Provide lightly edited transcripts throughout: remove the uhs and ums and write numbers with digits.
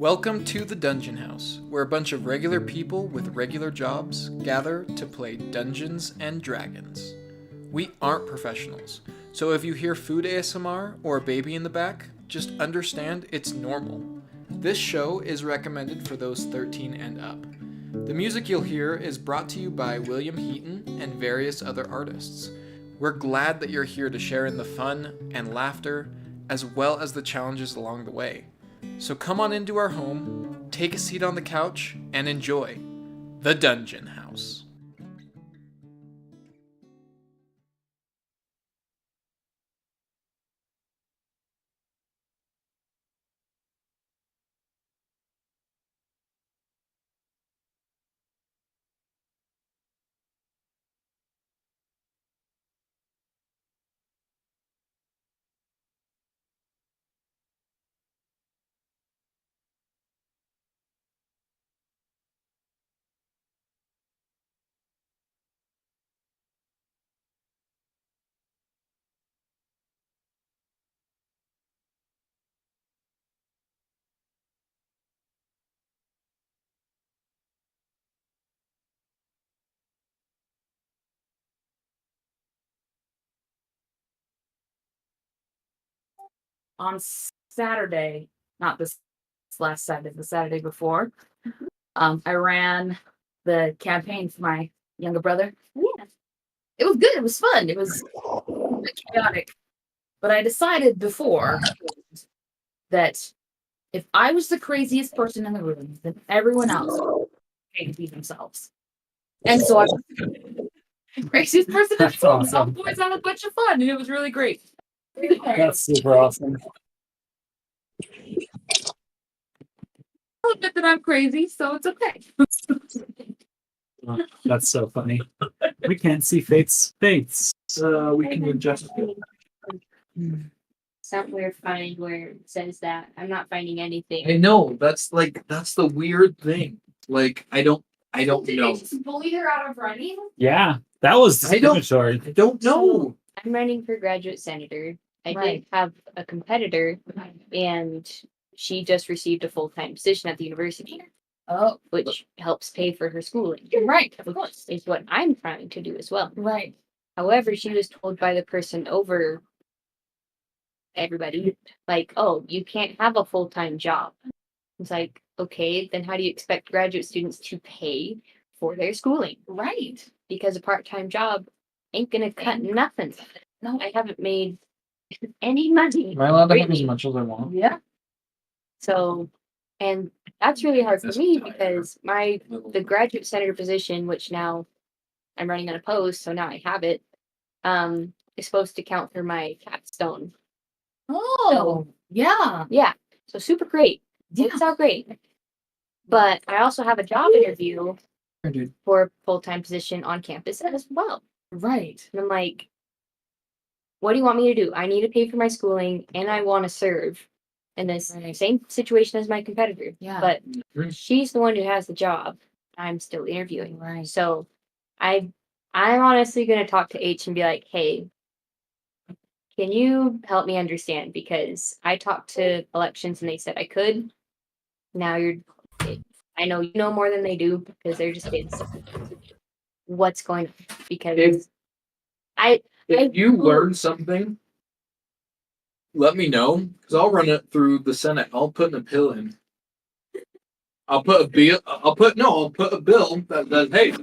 Welcome to the Dungeon House, where a bunch of regular people with regular jobs gather to play Dungeons and Dragons. We aren't professionals, so if you hear food ASMR or a baby in the back, just understand it's normal. This show is recommended for those 13 and up. The music you'll hear is brought to you by William Heaton and various other artists. We're glad that you're here to share in the fun and laughter, as well as the challenges along the way. So come on into our home, take a seat on the couch, and enjoy the Dungeon House. On Saturday, not this last Saturday, the Saturday before, I ran the campaign for my younger brother. Yeah. It was good. It was fun. It was chaotic. But I decided before that if I was the craziest person in the room, then everyone else would pay to be themselves. And so I was the craziest person in the That's room. awesome. All the boys had a bunch of fun, and it was really great. That's super awesome. I'll admit that I'm crazy, so it's okay. That's so funny. We can't see fates. We can adjust. Somewhere find where it says that. I'm not finding anything. I know, that's the weird thing. I don't Did they know. just bully her out of running? Yeah, that was I don't- discriminatory. I don't know. I'm running for graduate senator. I Right. did have a competitor, and she just received a full-time position at the university, Oh, which helps pay for her schooling. right, of Which course. is what I'm trying to do as well. Right. However, she was told by the person over everybody, like, oh, you can't have a full-time job. It's like, okay, then how do you expect graduate students to pay for their schooling? Right. Because a part-time job ain't gonna cut nothing. No. I haven't made any money. Am I allowed to have as really. much as I want? Yeah. So, and that's really hard for me because the graduate senator position, which now I'm running unopposed, so now I have it, is supposed to count for my capstone. Oh, yeah. Yeah, so super great. Yeah. It's all great. But I also have a job interview Dude. for a full-time position on campus as well. Right. And I'm like, what do you want me to do? I need to pay for my schooling and I want to serve in this Right. same situation as my competitor. Yeah. But Mhm. she's the one who has the job. I'm still interviewing. Right. So I'm honestly gonna talk to H and be like, hey, can you help me understand? Because I talked to elections and they said I could. Now I know you know more than they do because they're just kids. What's going on? Because If you learn something, let me know, because I'll run it through the Senate. I'll put an appeal in. I'll put a bill that says, hey,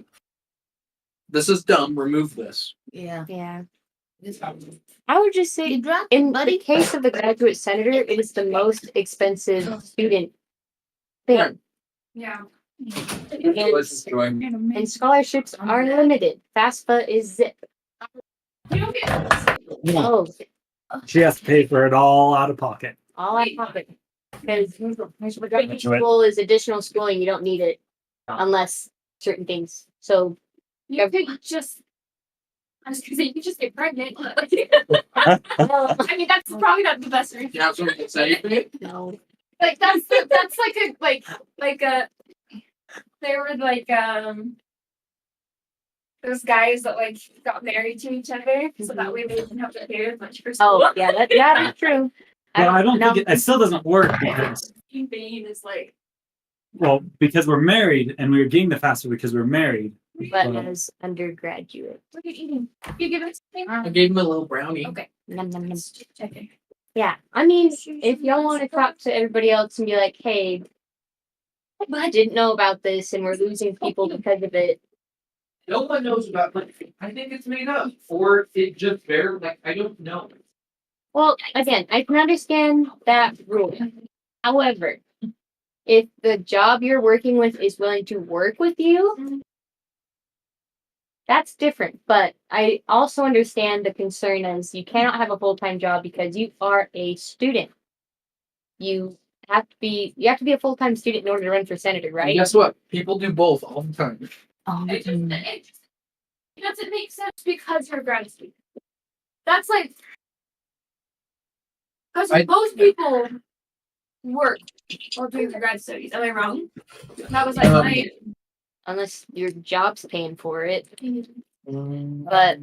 this is dumb, remove this. Yeah. yeah. I would just say You dropped in it, buddy. the case of the graduate senator, it is the most expensive student thing. Yeah. Let's join. And scholarships are limited. FAFSA is zip. You don't get Yeah. Oh, She has to pay for it all out of pocket. all out of pocket. Because graduate Graduate. school is additional schooling. You don't need it unless certain things. So you could just. I was gonna say you could just get pregnant. I mean, that's probably not the best reason. You have something to say? no. Like that's like a there were those guys that like got married to each other so that way they didn't have to pay as much for school. Oh yeah, that's true. But I don't no. think it still doesn't work because Bean is like. Well, because we're married, and we were getting the FAFSA because we're married. But as undergraduate. Look at eating. You give it something? I gave him a little brownie. Okay. Nom, nom, nom. Okay. Yeah, I mean, if y'all want to talk to everybody else and be like, hey, I didn't know about this and we're losing people because of it. No one knows about it. I think it's made up. Or it just very, like, I don't know. Well, again, I can understand that rule. However, if the job you're working with is willing to work with you, that's different. But I also understand the concern as you cannot have a full-time job because you are a student. You have to be a full-time student in order to run for senator, right? And guess what? People do both all the time. It doesn't make sense because you're a grad student. That's like because most people work while doing their grad studies. Am I wrong? That was like my Unless your job's paying for it. But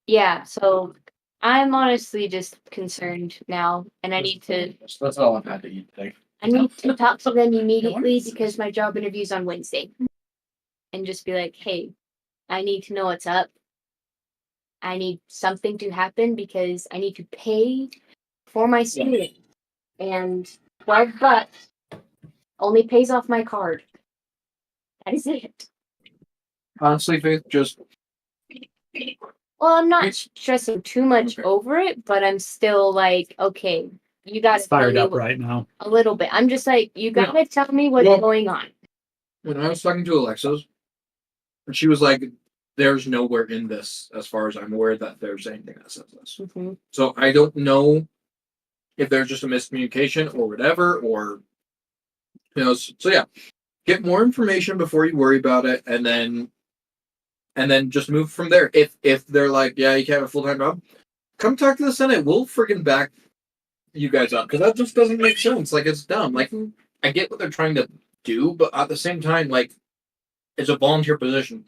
yeah, so I'm honestly just concerned now, and I need to all I've had to eat today. talk to them immediately because my job interview's on Wednesday, and just be like, hey, I need to know what's up. I need something to happen because I need to pay for my student, and $12 only pays off my card. That is it. Honestly, Faith, just Well, I'm not stressing too much over it, but I'm still like, okay, you got It's to tell fired me up right now. a little bit. I'm just like, you got to tell me what's Well- going on. when I was talking to Alexis, and she was like, "There's nowhere in this, as far as I'm aware, that there's anything that says this." Mhm. So I don't know if there's just a miscommunication or whatever, or So yeah, get more information before you worry about it, and then just move from there. If they're like, "Yeah, you can't have a full time job," come talk to the Senate. We'll friggin' back you guys up because that just doesn't make sense. Like it's dumb. Like I get what they're trying to do, but at the same time, like it's a volunteer position,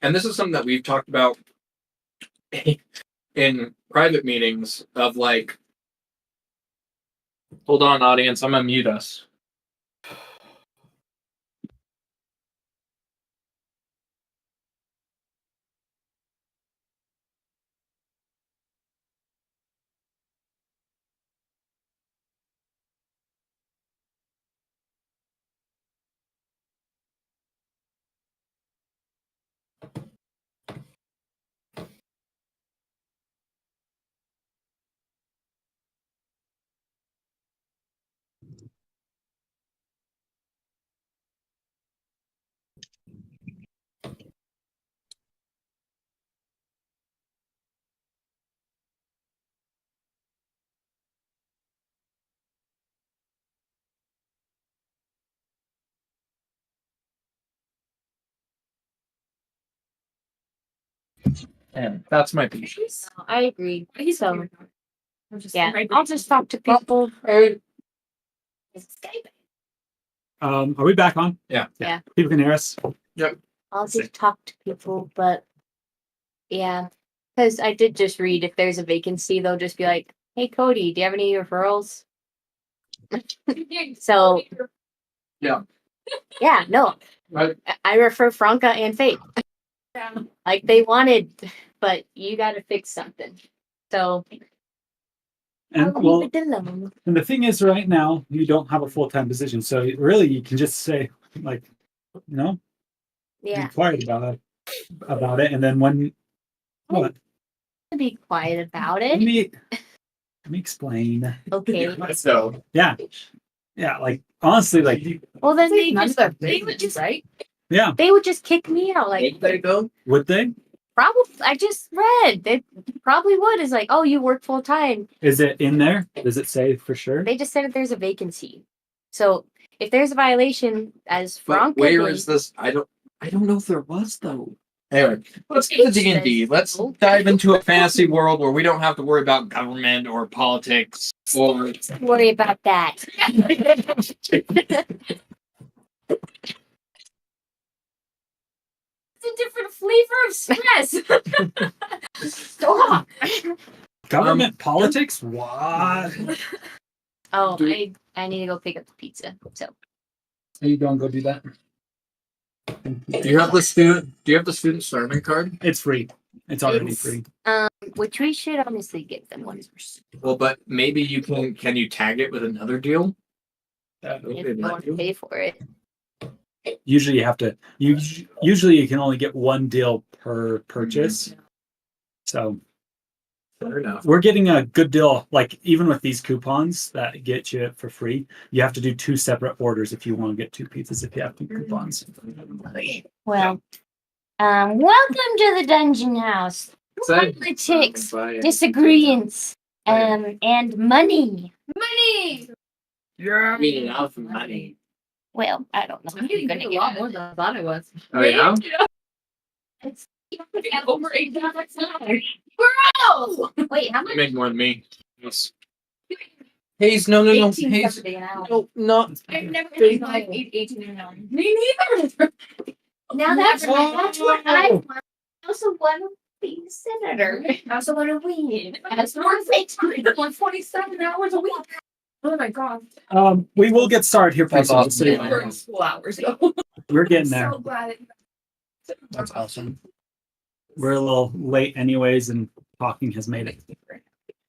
and this is something that we've talked about in private meetings of like, hold on, audience, I'm gonna mute us. And that's my piece. I agree. He's So, yeah, I'll just talk to people. Are we back on? Yeah. Yeah. People can hear us. I'll just talk to people, but yeah, because I did just read if there's a vacancy, they'll just be like, hey, Cody, do you have any referrals? So, Yeah. yeah, no, Right. I refer Franca and Faith. Like they wanted, but you got to fix something. So, And I'll well, leave it alone. and the thing is, right now you don't have a full time position, so really you can just say, like, be Yeah, quiet about it, and then when what? be quiet about Let it. me explain. Okay. So Yeah, like honestly, like Well, then they would just right. yeah, they would just kick me out. Like, there you go. would they? probably, I just read they probably would. Is like, oh, you work full time. Is it in there? Does it say for sure? They just said that there's a vacancy. So if there's a violation, as But Franca where did, is this? I don't know if there was though. Anyway, let's get to D&D. Let's dive into a fantasy world where we don't have to worry about government or politics or don't worry about that. It's a different flavor of stress. Stop. Government politics? What? Oh, Do- I I need to go pick up the pizza. So Are you going to go do that? Do you have the student serving card? It's free. It's already free. which we should honestly give them one. Well, but maybe you can you tag it with another deal? If they want to pay for it. Usually you have to. Usually you can only get one deal per purchase. So Fair enough. we're getting a good deal. Like even with these coupons that get you it for free, you have to do 2 separate orders if you want to get 2 pizzas. If you have 2 coupons. Well, welcome to the dungeon house. Politics, disagreements, and money. Money. I mean, enough money. Well, I don't know. I'm getting paid a lot more than I thought it was. Oh yeah. It's over $8. Bro! Wait, how You much? make more than me. Yes. Hayes, no. Hayes, $18.70 an hour. no, not. I've never had like 18 an hour. Me neither. Now that's what I want. I also want to be a senator. I also want to win. That's more than 127 hours a week. Oh my god. We will get started here pretty That's soon. awesome. So you We're know, in school hours. we're getting there. So glad. That's awesome. We're a little late anyways, and talking has made it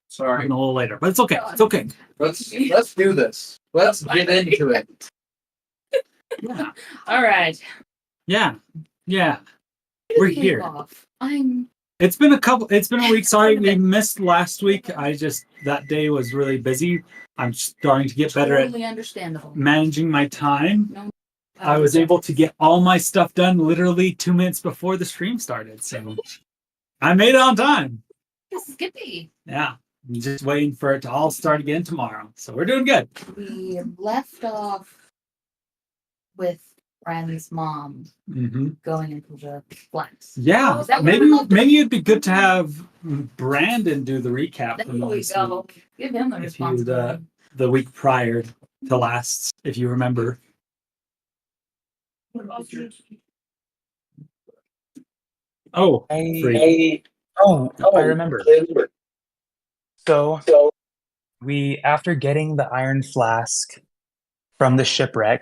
Sorry. a little later, but it's okay. It's okay. Let's do this. Let's get into it. Yeah. All right. Yeah. We're here. I'm. It's been a week. Sorry, we missed last week. That day was really busy. I'm starting to get better Totally understandable. at managing my time. No, I was able to get all my stuff done literally 2 minutes before the stream started. So I made it on time. This is Skippy. Yeah. I'm just waiting for it to all start again tomorrow. So we're doing good. We left off with Riley's mom Mm-hmm. going into the flats. Yeah. Is that what Maybe we're about to maybe it'd be good to have Brandon do the recap There from we last go. week. Give him the If you'd, responsibility. the week prior to last, if you remember. Oh, free. I remember. So we, after getting the iron flask from the shipwreck,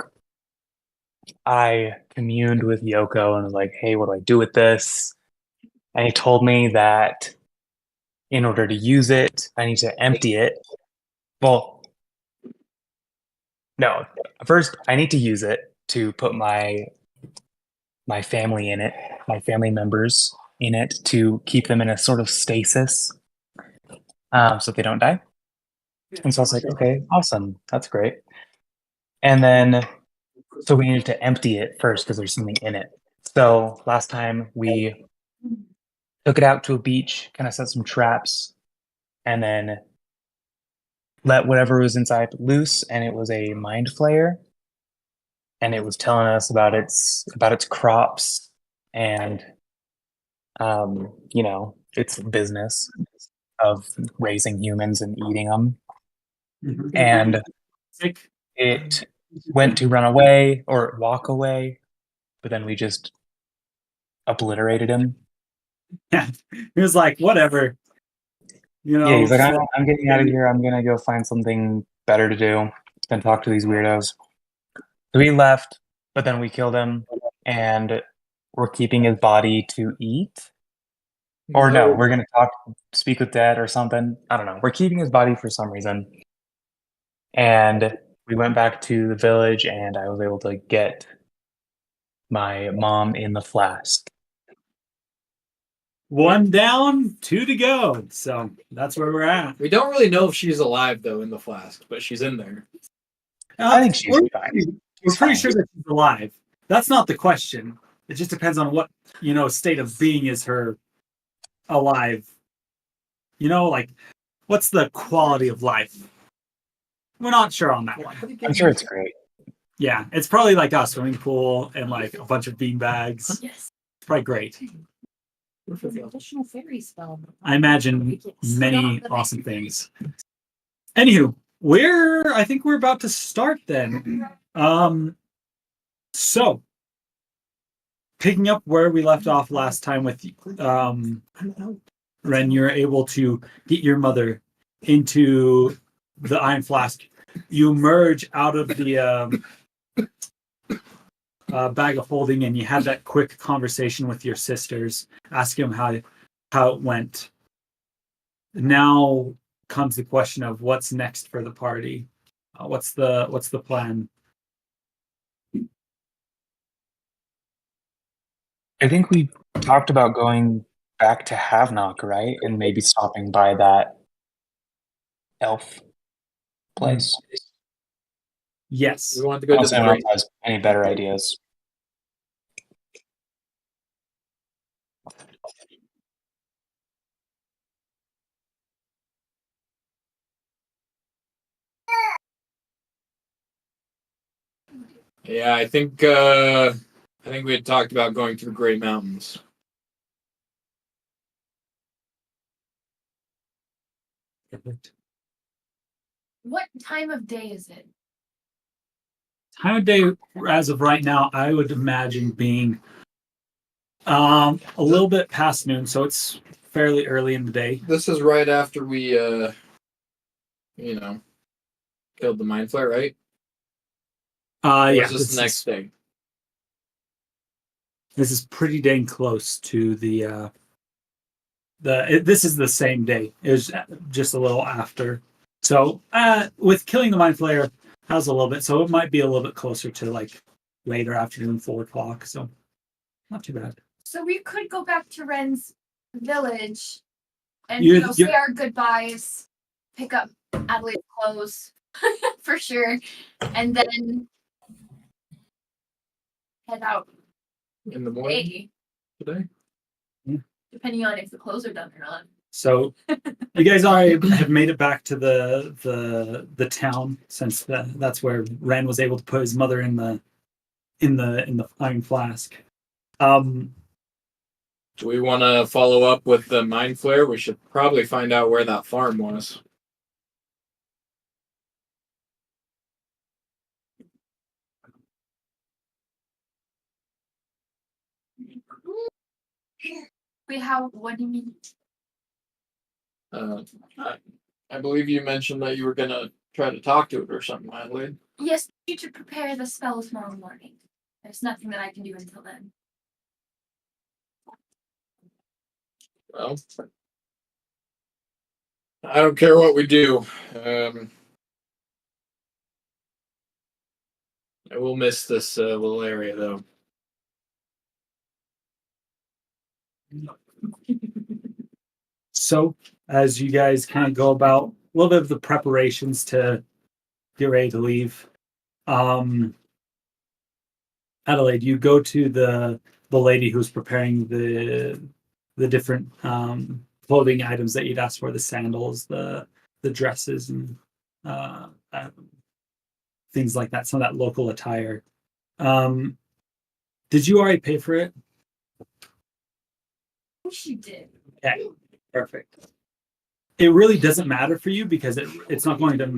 I communed with Yoko and was like, "Hey, what do I do with this?" And he told me that in order to use it, I need to empty it. Well, no. First, I need to use it to put my family in it, my family members in it, to keep them in a sort of stasis, so they don't die. And so I was like, okay, awesome, that's great. And then, so we needed to empty it first because there's something in it. So last time we took it out to a beach, kind of set some traps, and then let whatever was inside loose, and it was a mind flayer. And it was telling us about its crops and its business of raising humans and eating them. Mhm. And it went to run away or walk away, but then we just obliterated him. Yeah, he was like, whatever. Yeah, he's like, I'm getting out of here. I'm gonna go find something better to do than talk to these weirdos. So we left, but then we killed him, and we're keeping his body to eat. Or no, we're gonna speak with Dad or something. I don't know. We're keeping his body for some reason. And we went back to the village, and I was able to get my mom in the flask. 1 down, 2 to go. So that's where we're at. We don't really know if she's alive though in the flask, but she's in there. I think she's fine. We're pretty sure that she's alive. That's not the question. It just depends on what state of being is her alive. Like what's the quality of life? We're not sure on that one. I'm sure it's great. Yeah, it's probably like a swimming pool and like a bunch of bean bags. Yes. It's probably great. Additional fairy spell. I imagine many awesome things. Anywho, I think we're about to start then. So picking up where we left off last time with Ren, you're able to get your mother into the iron flask. you emerge out of the bag of holding, and you have that quick conversation with your sisters, ask them how it went. Now comes the question of what's next for the party. What's the plan? I think we talked about going back to Havelock, right? And maybe stopping by that elf place. Yes. We want to go to Unless the anyone else great. has any better ideas. Yeah, I think we had talked about going to the Great Mountains. What time of day is it? Time of day, as of right now, I would imagine being a little bit past noon, so it's fairly early in the day. This is right after we, killed the mind flayer, right? Or Yeah, is this the next day? This is pretty dang close to this is the same day. It was just a little after. So with killing the mind flayer, that was a little bit. So it might be a little bit closer to like later afternoon, 4 o'clock. So not too bad. So we could go back to Ren's village and You- say our goodbyes, pick up Adelaide's clothes for sure, and then head out In the morning day, today? depending on if the clothes are done or not. So you guys already have made it back to the town, since that's where Ren was able to put his mother in the iron flask. Do we want to follow up with the mind flare? We should probably find out where that farm was. Wait, how? What do you mean? I believe you mentioned that you were going to try to talk to it or something, Adelaide. Yes, you to prepare the spell tomorrow morning. There's nothing that I can do until then. Well, I don't care what we do. I will miss this little area, though. So as you guys kind of go about a little bit of the preparations to get ready to leave, Adelaide, you go to the lady who's preparing the different clothing items that you'd asked for, the sandals, the dresses, and things like that, some of that local attire. Did you already pay for it? She did. Okay, perfect. It really doesn't matter for you because it's not really going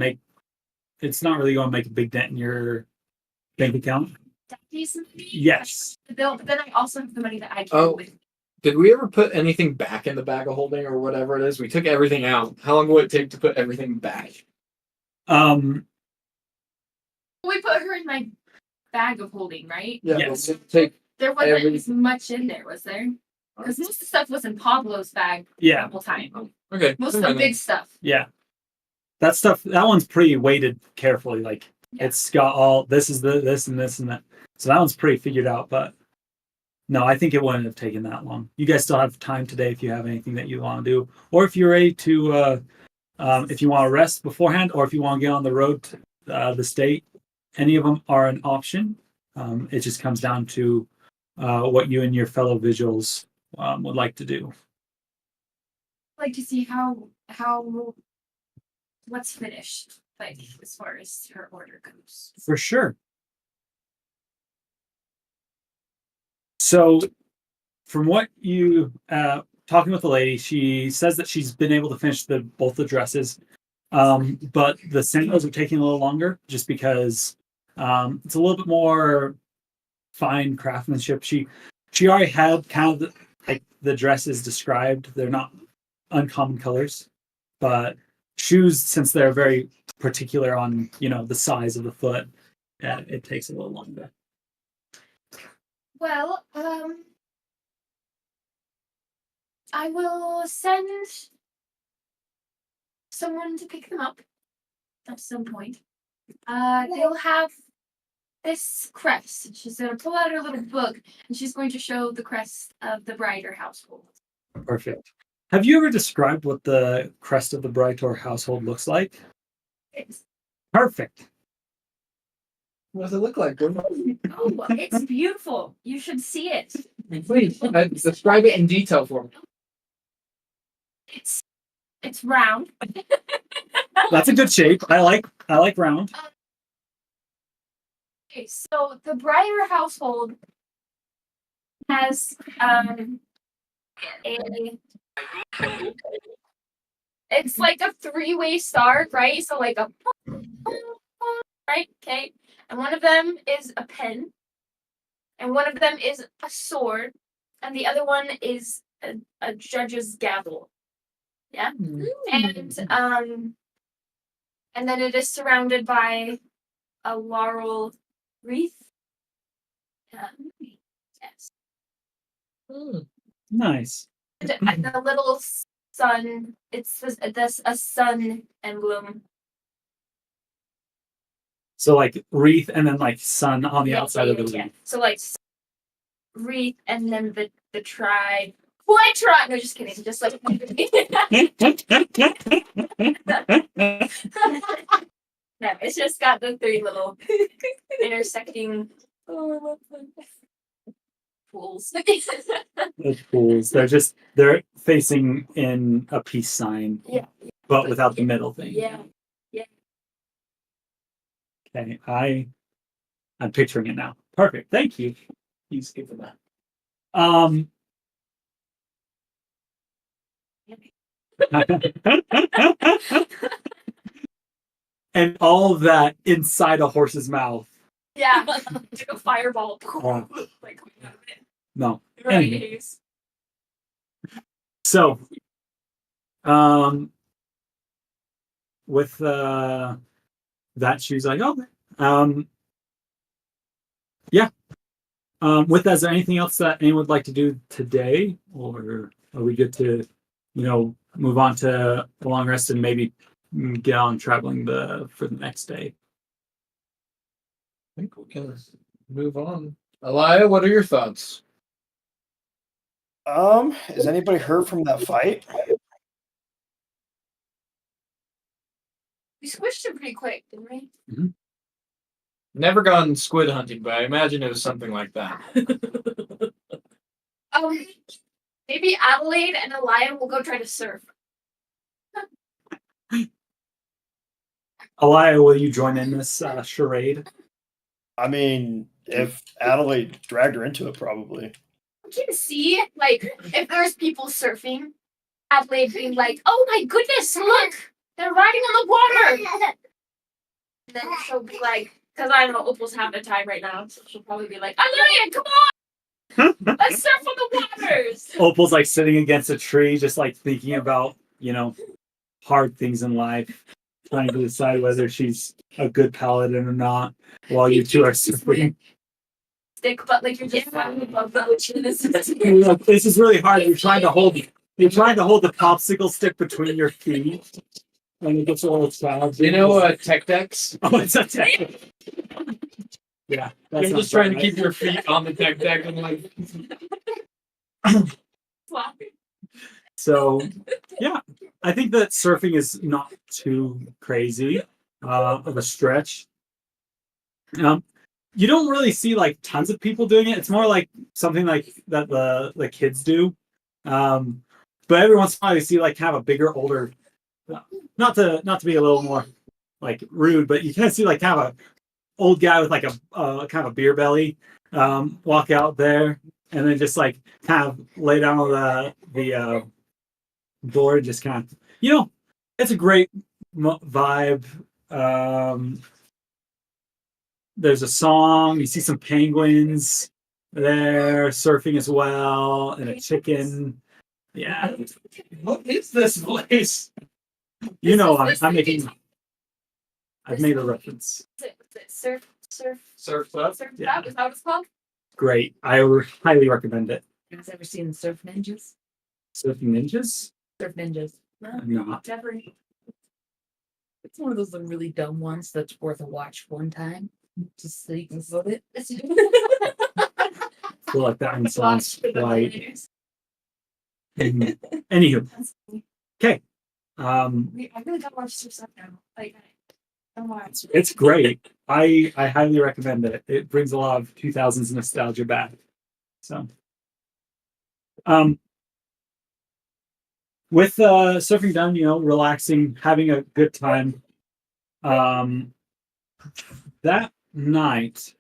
to make a big dent in your bank account. Daddy's money? Yes. The bill, but then I also have the money that I can Oh. with. Did we ever put anything back in the bag of holding or whatever it is? We took everything out. How long will it take to put everything back? We put her in my bag of holding, right? Yeah, Yes. we'll take There wasn't Every- as much in there, was there? Because most of the stuff was in Pablo's bag Yeah. the whole time. Okay. Most of never the mind big stuff. Yeah. That stuff, that one's pretty weighted carefully. Like Yeah. it's got all this and this and that. So that one's pretty figured out, but no, I think it wouldn't have taken that long. You guys still have time today if you have anything that you want to do, or if you're ready to, if you want to rest beforehand, or if you want to get on the road to the state. Any of them are an option. It just comes down to what you and your fellow vigils would like to do. I'd like to see how what's finished, like as far as her order goes. For sure. So, from what you talking with the lady, she says that she's been able to finish both the dresses, but the sandals are taking a little longer, just because it's a little bit more fine craftsmanship. She already had kind of the dresses described. They're not uncommon colors, but shoes, since they're very particular on the size of the foot, it takes a little longer. Well, I will send someone to pick them up at some point. They'll have this crest. She's going to pull out her little book and she's going to show the crest of the Brighter household. Perfect. Have you ever described what the crest of the Brightor household looks like? It's, Perfect. What does it look like? it's beautiful. You should see it. Please, describe it in detail for me. It's round. That's a good shape. I like round. Okay, so the Brighter household has it's like a three-way star, right? So like a right, okay. And one of them is a pen, and one of them is a sword, and the other one is a judge's gavel. Yeah. And then it is surrounded by a laurel wreath. Yes. Nice. And the little sun, it's a sun emblem. So like wreath and then like sun on the outside of the wreath. So like wreath and then the tribe. What tribe? No, just kidding. Just like no, it's just got the three little intersecting pools. Those pools. They're facing in a peace sign. Yeah. But without the middle thing. Yeah. Okay. I'm picturing it now. Perfect. Thank you. You skip for that. And all of that inside a horse's mouth. Yeah. Like a fireball. Like No. right. Anyway. So, with that, she's like, oh, yeah. With that, is there anything else that anyone would like to do today, or are we good to, move on to a long rest and maybe get on traveling for the next day? I think we can move on. Elia, what are your thoughts? Has anybody heard from that fight? We squished him pretty quick, didn't we? Never gone squid hunting, but I imagine it was something like that. Maybe Adelaide and Elia will go try to surf. Elia, will you join in this charade? I mean, if Adelaide dragged her into it, probably. You can see, like, if there's people surfing, Adelaide being like, "Oh my goodness, look, they're riding on the water." And then she'll be like, because I know Opal's having a time right now, so she'll probably be like, "Adelaide, come on, let's surf on the waters." Opal's like sitting against a tree, just like thinking about, hard things in life, trying to decide whether she's a good paladin or not, while you two are surfing. Stick, but like you're just flying above the ocean. This is really hard. You're trying to hold the popsicle stick between your feet, and it gets a little challenging. You know, tech decks? Oh, it's a tech. Yeah, You're just trying to keep your feet on the tech deck and like. So, yeah, I think that surfing is not too crazy of a stretch. You don't really see like tons of people doing it. It's more like something like that the kids do. But every once in a while you see like kind of a bigger, older, not to be a little more like rude, but you kind of see like kind of a old guy with like a kind of a beer belly walk out there and then just like kind of lay down on the board, just kind of, it's a great vibe. There's a song. You see some penguins there surfing as well, and a chicken. Yeah. What is this place? You know, This is I'm the- making. I've made a reference. Is it surf? Surf Club. Surf Yeah. Club? Is that what it's called? Great. I highly recommend it. You guys ever seen Surf Ninjas? Surfing Ninjas? Surf Ninjas. No. Never. It's one of those really dumb ones that's worth a watch one time, just so you can vote it. I feel like that one sounds right. Anywho, okay. I really gotta watch some stuff now. Like, I don't watch. It's great. I highly recommend it. It brings a lot of 2000s nostalgia back. So, with surfing done, relaxing, having a good time. That night,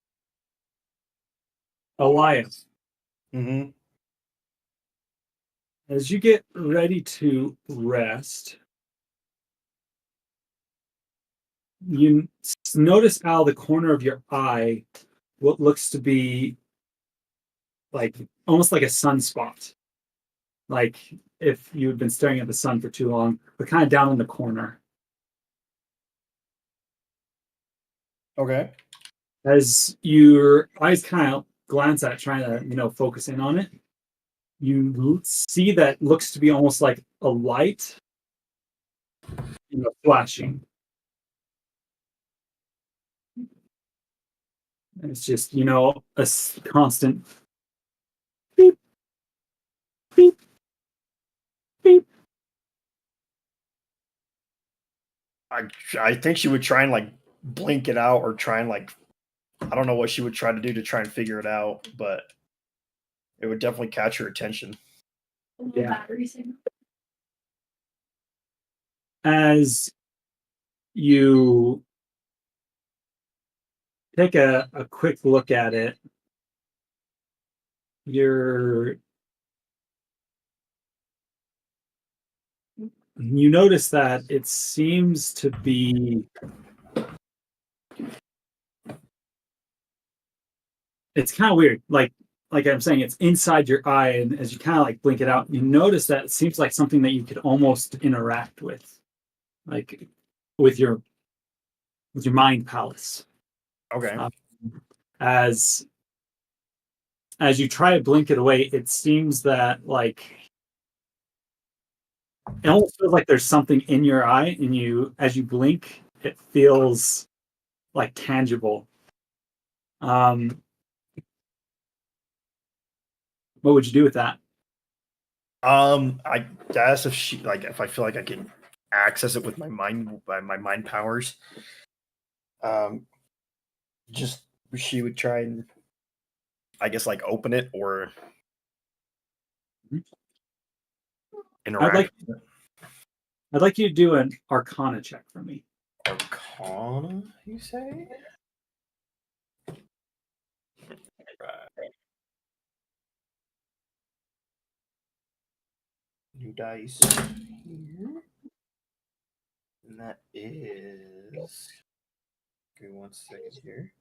Elias, Mm-hmm. as you get ready to rest, you notice out of the corner of your eye what looks to be like almost like a sunspot. Like if you had been staring at the sun for too long, but kind of down in the corner. Okay. As your eyes kind of glance at it, trying to, focus in on it, you see that looks to be almost like a light, flashing. And it's just, a constant beep, beep, beep. I think she would try and like blink it out or try and like I don't know what she would try to do to try and figure it out, but it would definitely catch her attention. Yeah. Battery signal. As you take a quick look at it, you notice that it seems to be it's kind of weird. Like I'm saying, it's inside your eye, and as you kind of like blink it out, you notice that it seems like something that you could almost interact with, like with your mind palace. Okay. As you try to blink it away, it seems that it almost feels like there's something in your eye, and as you blink, it feels like tangible. What would you do with that? I guess if I feel like I can access it with my mind powers, just she would try and I guess like open it or interact. I'd like you to do an Arcana check for me. Arcana, you say? Right. New dice here. And that is. Give me 1 second here.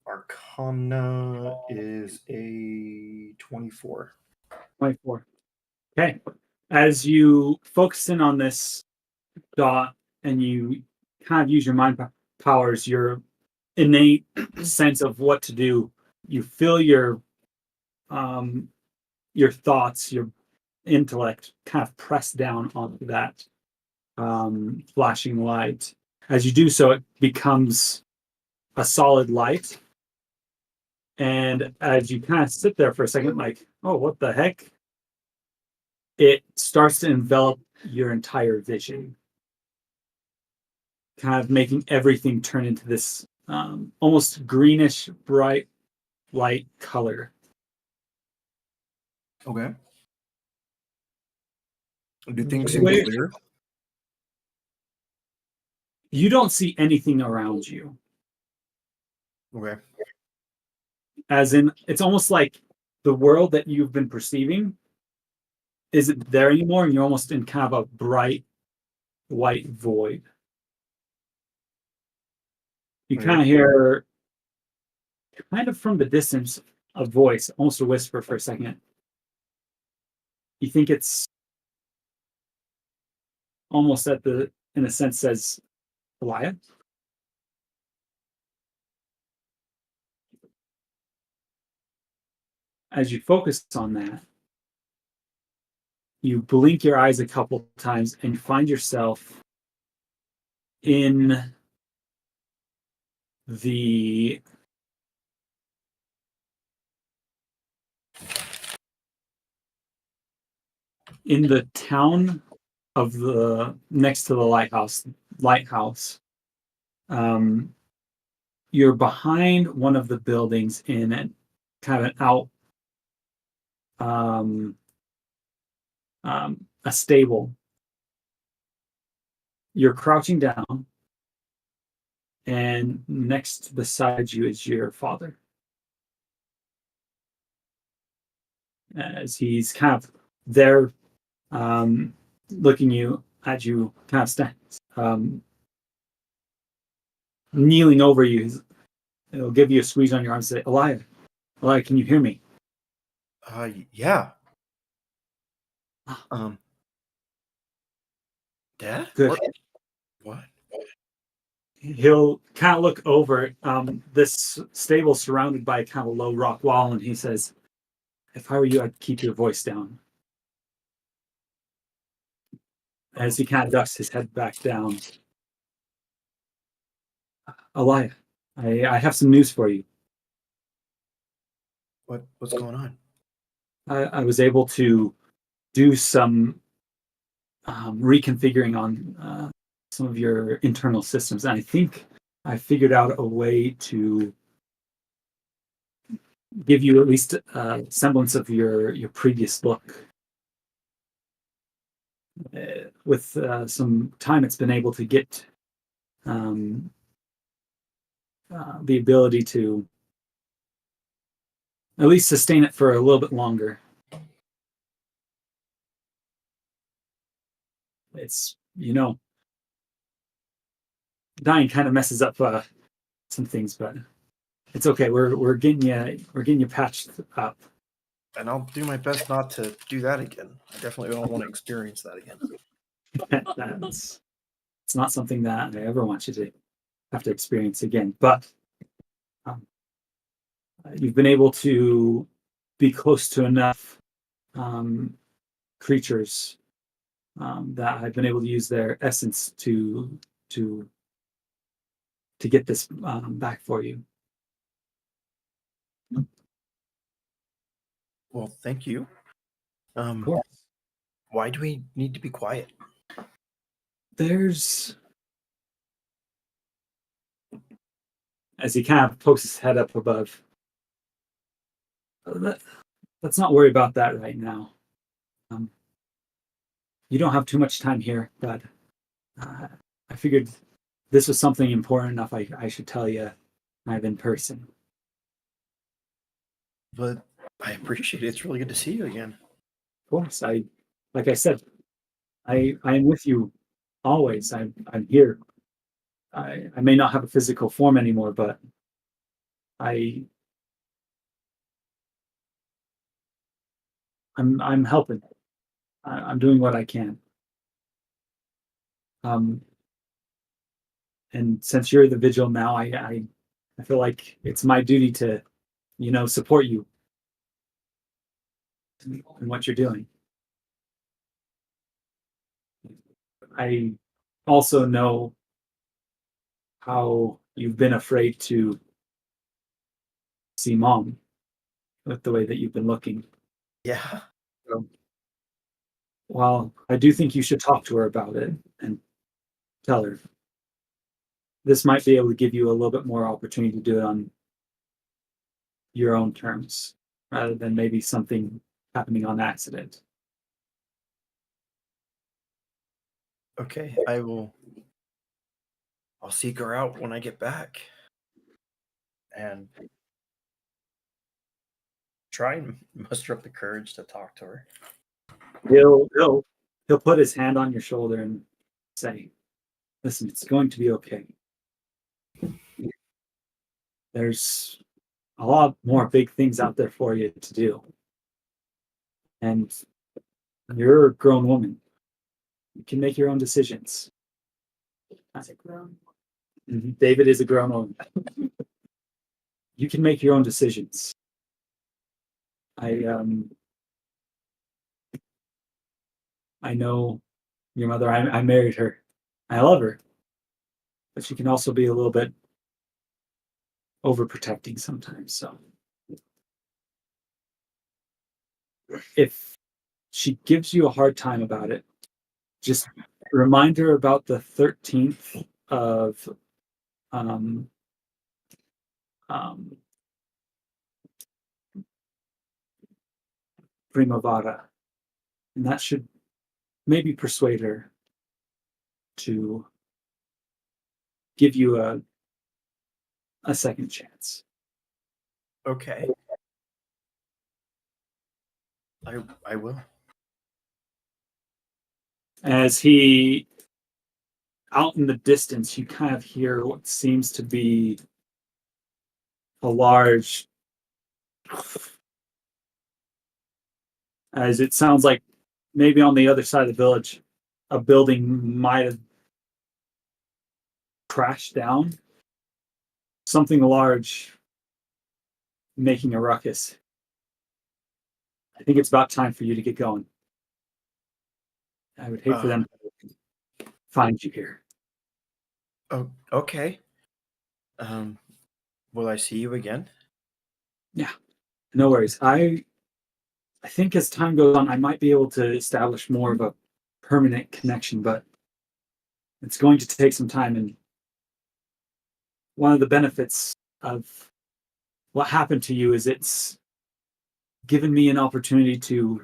Arcana is a 24. 24. Okay. As you focus in on this dot and you kind of use your mind powers, your innate sense of what to do, you feel your thoughts, your intellect kind of press down onto that flashing light. As you do so, it becomes a solid light. And as you kind of sit there for a second, like, oh, what the heck? It starts to envelop your entire vision, kind of making everything turn into this almost greenish, bright light color. Okay. Do things seem clear? You don't see anything around you. Okay. As in, it's almost like the world that you've been perceiving isn't there anymore, and you're almost in kind of a bright white void. You kind of hear, kind of from the distance, a voice, almost a whisper for a second. You think it's almost in a sense says, Elia. As you focus on that, you blink your eyes a couple times and you find yourself in the town of the next to the lighthouse. You're behind one of the buildings in a kind of an out a stable. You're crouching down, and next beside you is your father, as he's kind of there, looking at you, kind of stands, kneeling over you. He'll give you a squeeze on your arm and say, Elia, can you hear me? Yeah. Dad? Good. What? He'll kind of look over this stable surrounded by kind of a low rock wall, and he says, if I were you, I'd keep your voice down. As he kind of ducks his head back down. Elia, I have some news for you. What's going on? I was able to do some reconfiguring on some of your internal systems, and I think I figured out a way to give you at least a semblance of your previous look. With some time, it's been able to get the ability to at least sustain it for a little bit longer. It's, dying kind of messes up some things, but it's okay. We're getting you patched up. And I'll do my best not to do that again. I definitely don't want to experience that again. It's not something that I ever want you to have to experience again. But you've been able to be close to enough creatures that I've been able to use their essence to get this back for you. Well, thank you. Of course. Why do we need to be quiet? There's, as he kind of pokes his head up above, let's not worry about that right now. You don't have too much time here, but I figured this was something important enough I should tell you kind of in person. But I appreciate it. It's really good to see you again. Of course, like I said, I am with you always. I'm here. I may not have a physical form anymore, but I'm helping. I'm doing what I can. And since you're the vigil now, I feel like it's my duty to, support you in what you're doing. I also know how you've been afraid to see Mom with the way that you've been looking. Yeah. So, well, I do think you should talk to her about it and tell her. This might be able to give you a little bit more opportunity to do it on your own terms, rather than maybe something happening on accident. Okay, I'll seek her out when I get back. And try and muster up the courage to talk to her. He'll put his hand on your shoulder and say, listen, it's going to be okay. There's a lot more big things out there for you to do. And you're a grown woman. You can make your own decisions. As a grown. David is a grown man. You can make your own decisions. I know your mother. I married her. I love her, but she can also be a little bit overprotecting sometimes. So if she gives you a hard time about it, just remind her about the 13th of um, um, Primavera, and that should maybe persuade her to give you a second chance. Okay. I will. As he out in the distance, you kind of hear what seems to be a large, as it sounds like maybe on the other side of the village, a building might have crashed down. Something large making a ruckus. I think it's about time for you to get going. I would hate for them to find you here. Oh, okay. Will I see you again? Yeah, no worries. I think as time goes on, I might be able to establish more of a permanent connection, but it's going to take some time. And one of the benefits of what happened to you is it's given me an opportunity to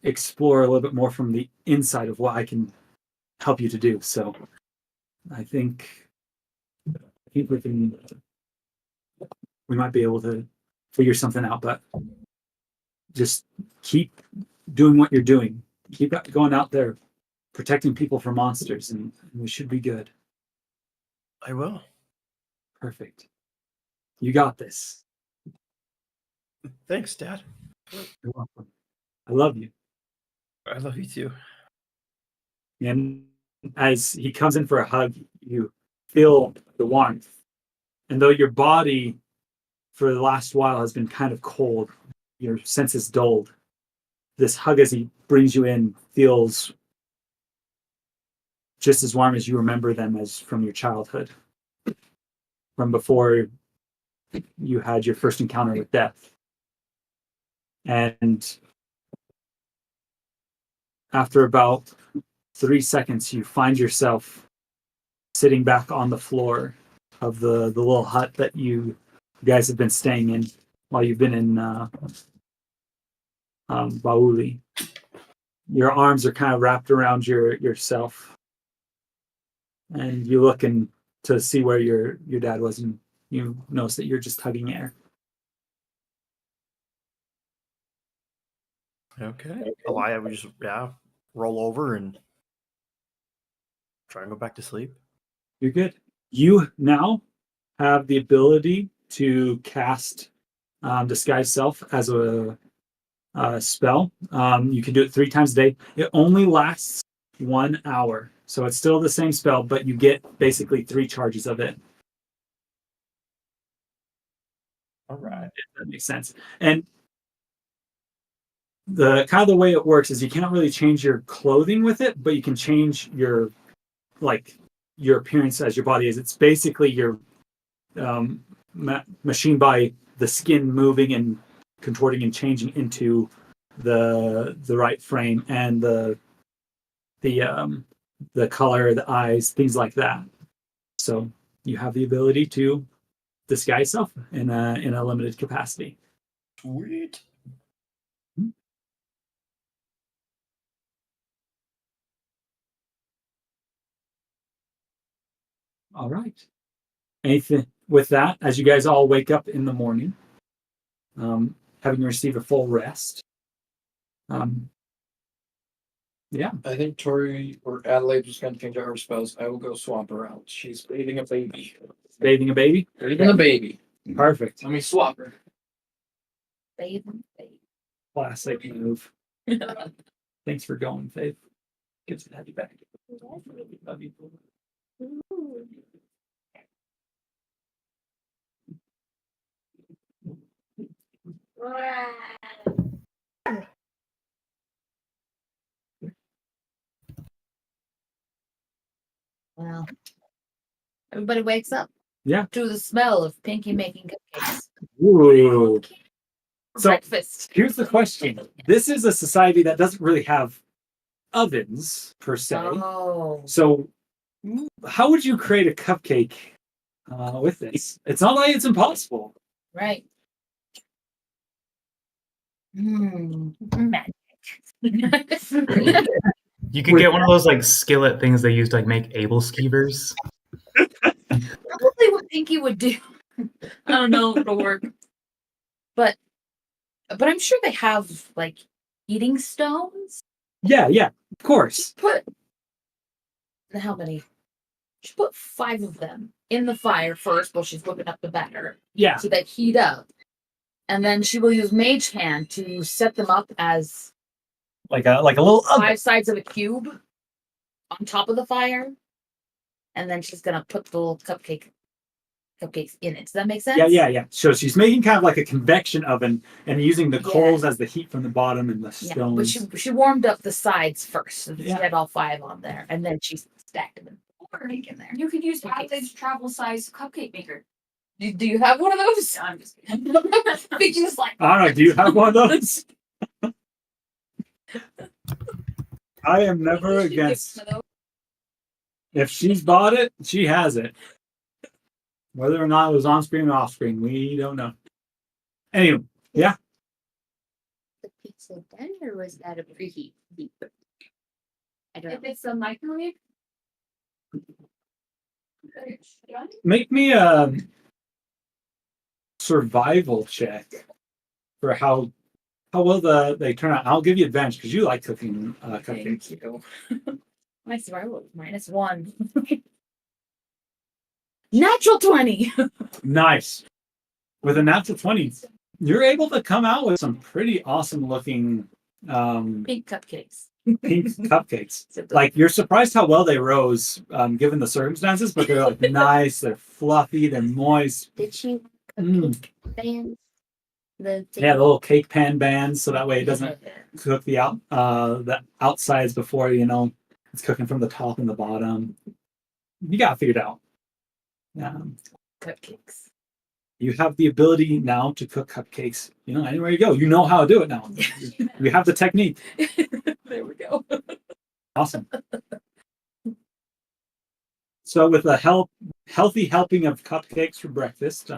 explore a little bit more from the inside of what I can help you to do. So I think we might be able to figure something out, but just keep doing what you're doing. Keep going out there, protecting people from monsters, and we should be good. I will. Perfect. You got this. Thanks, Dad. You're welcome. I love you. I love you too. And as he comes in for a hug, you feel the warmth. And though your body for the last while has been kind of cold, your senses dulled, this hug as he brings you in feels just as warm as you remember them as from your childhood, from before you had your first encounter with death. And after about 3 seconds, you find yourself sitting back on the floor of the little hut that you guys have been staying in while you've been in Bauli. Your arms are kind of wrapped around yourself, and you look to see where your dad was, and you notice that you're just hugging air. Okay. Elia would just roll over and try and go back to sleep. You're good. You now have the ability to cast disguise self as a spell. You can do it 3 times a day. It only lasts 1 hour, so it's still the same spell, but you get basically 3 charges of it. All right. If that makes sense. And the kind of the way it works is you can't really change your clothing with it, but you can change your appearance as your body is. It's basically your machine by the skin moving and contorting and changing into the right frame and the color, the eyes, things like that. So you have the ability to disguise self in a limited capacity. Sweet. All right. Anything with that, as you guys all wake up in the morning, having received a full rest. Yeah. I think Tori or Adelaide was going to change out her spells. I will go swap her out. She's bathing a baby. Bathing a baby? Bathing a baby. Perfect. Let me swap her. Babe. Classic move. Thanks for going, Faith. Gives it heavy back. Well, everybody wakes up. Yeah. To the smell of Pinky making cupcakes. Ooh. For So breakfast. here's the question. This is a society that doesn't really have ovens per se. Oh. So how would you create a cupcake with this? It's not like it's impossible. Right. Magic. You could get one of those like skillet things they use to like make able skeevers. Probably what Pinky would do. I don't know if it'll work. But I'm sure they have like eating stones. Yeah, of course. Put how many? She put 5 of them in the fire first while she's whipping up the batter. Yeah. So they heat up. And then she will use Mage Hand to set them up as Like a little oven. 5 sides of a cube on top of the fire. And then she's gonna put the little cupcakes in it. Does that make sense? Yeah. So she's making kind of like a convection oven and using the coals as the heat from the bottom and the stones. Yeah, but she warmed up the sides first. So Yeah. she had all 5 on there. And then she stacked them in there. You could use Cupcakes. Adelaide's travel size cupcake maker. Do you have one of those? No, I'm just kidding. Pinky's like, I don't know. Do you have one of those? I am never "You should give against. one of those." If she's bought it, she has it. Whether or not it was on screen or off screen, we don't know. Anyway, yeah. The pizza done, or was that a preheat? I don't know. If it's a microwave, Make me a survival check for how well they turn out. I'll give you advantage because you like cooking cupcakes. Thank you. My survival is -1. Natural 20. Nice. With a natural 20, you're able to come out with some pretty awesome looking Pink cupcakes. pink cupcakes. Like you're surprised how well they rose given the circumstances, but they're like nice, they're fluffy, they're moist. Did she Mm. bands? The Yeah, the little cake pan bands, so that way it doesn't cook the outsides before it's cooking from the top and the bottom. You got it figured out. Cupcakes. You have the ability now to cook cupcakes. Anywhere you go, you know how to do it now. You have the technique. There we go. Awesome. So with a healthy helping of cupcakes for breakfast,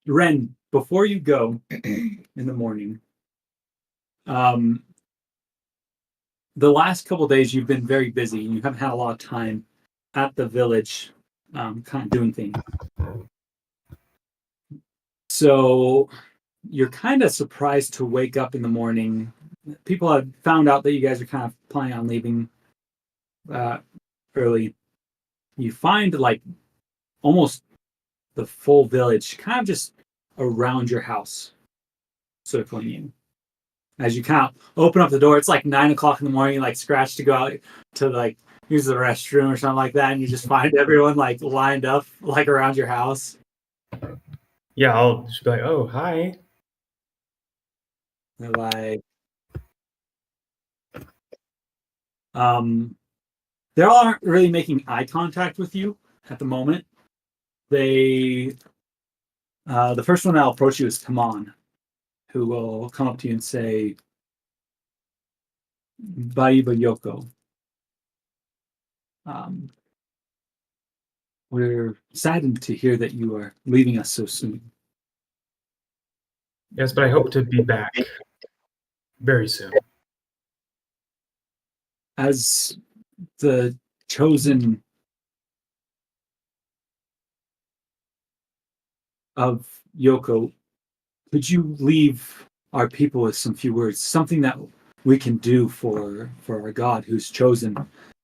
Ren, before you go in the morning, the last couple of days you've been very busy and you haven't had a lot of time at the village kind of doing things. So you're kind of surprised to wake up in the morning. People have found out that you guys are kind of planning on leaving early. You find like almost the full village kind of just around your house circling you. As you kind of open up the door, it's like 9 o'clock in the morning, like scratch to go out to like use the restroom or something like that, and you just find everyone like lined up like around your house. Yeah, I'll just be like, oh, hi. They're like, they aren't really making eye contact with you at the moment. The first one that'll approach you is Kaman, who will come up to you and say, Baiba Yoko. We're saddened to hear that you are leaving us so soon. Yes, but I hope to be back very soon. As the chosen of Yoko, could you leave our people with some few words, something that we can do for our God who's chosen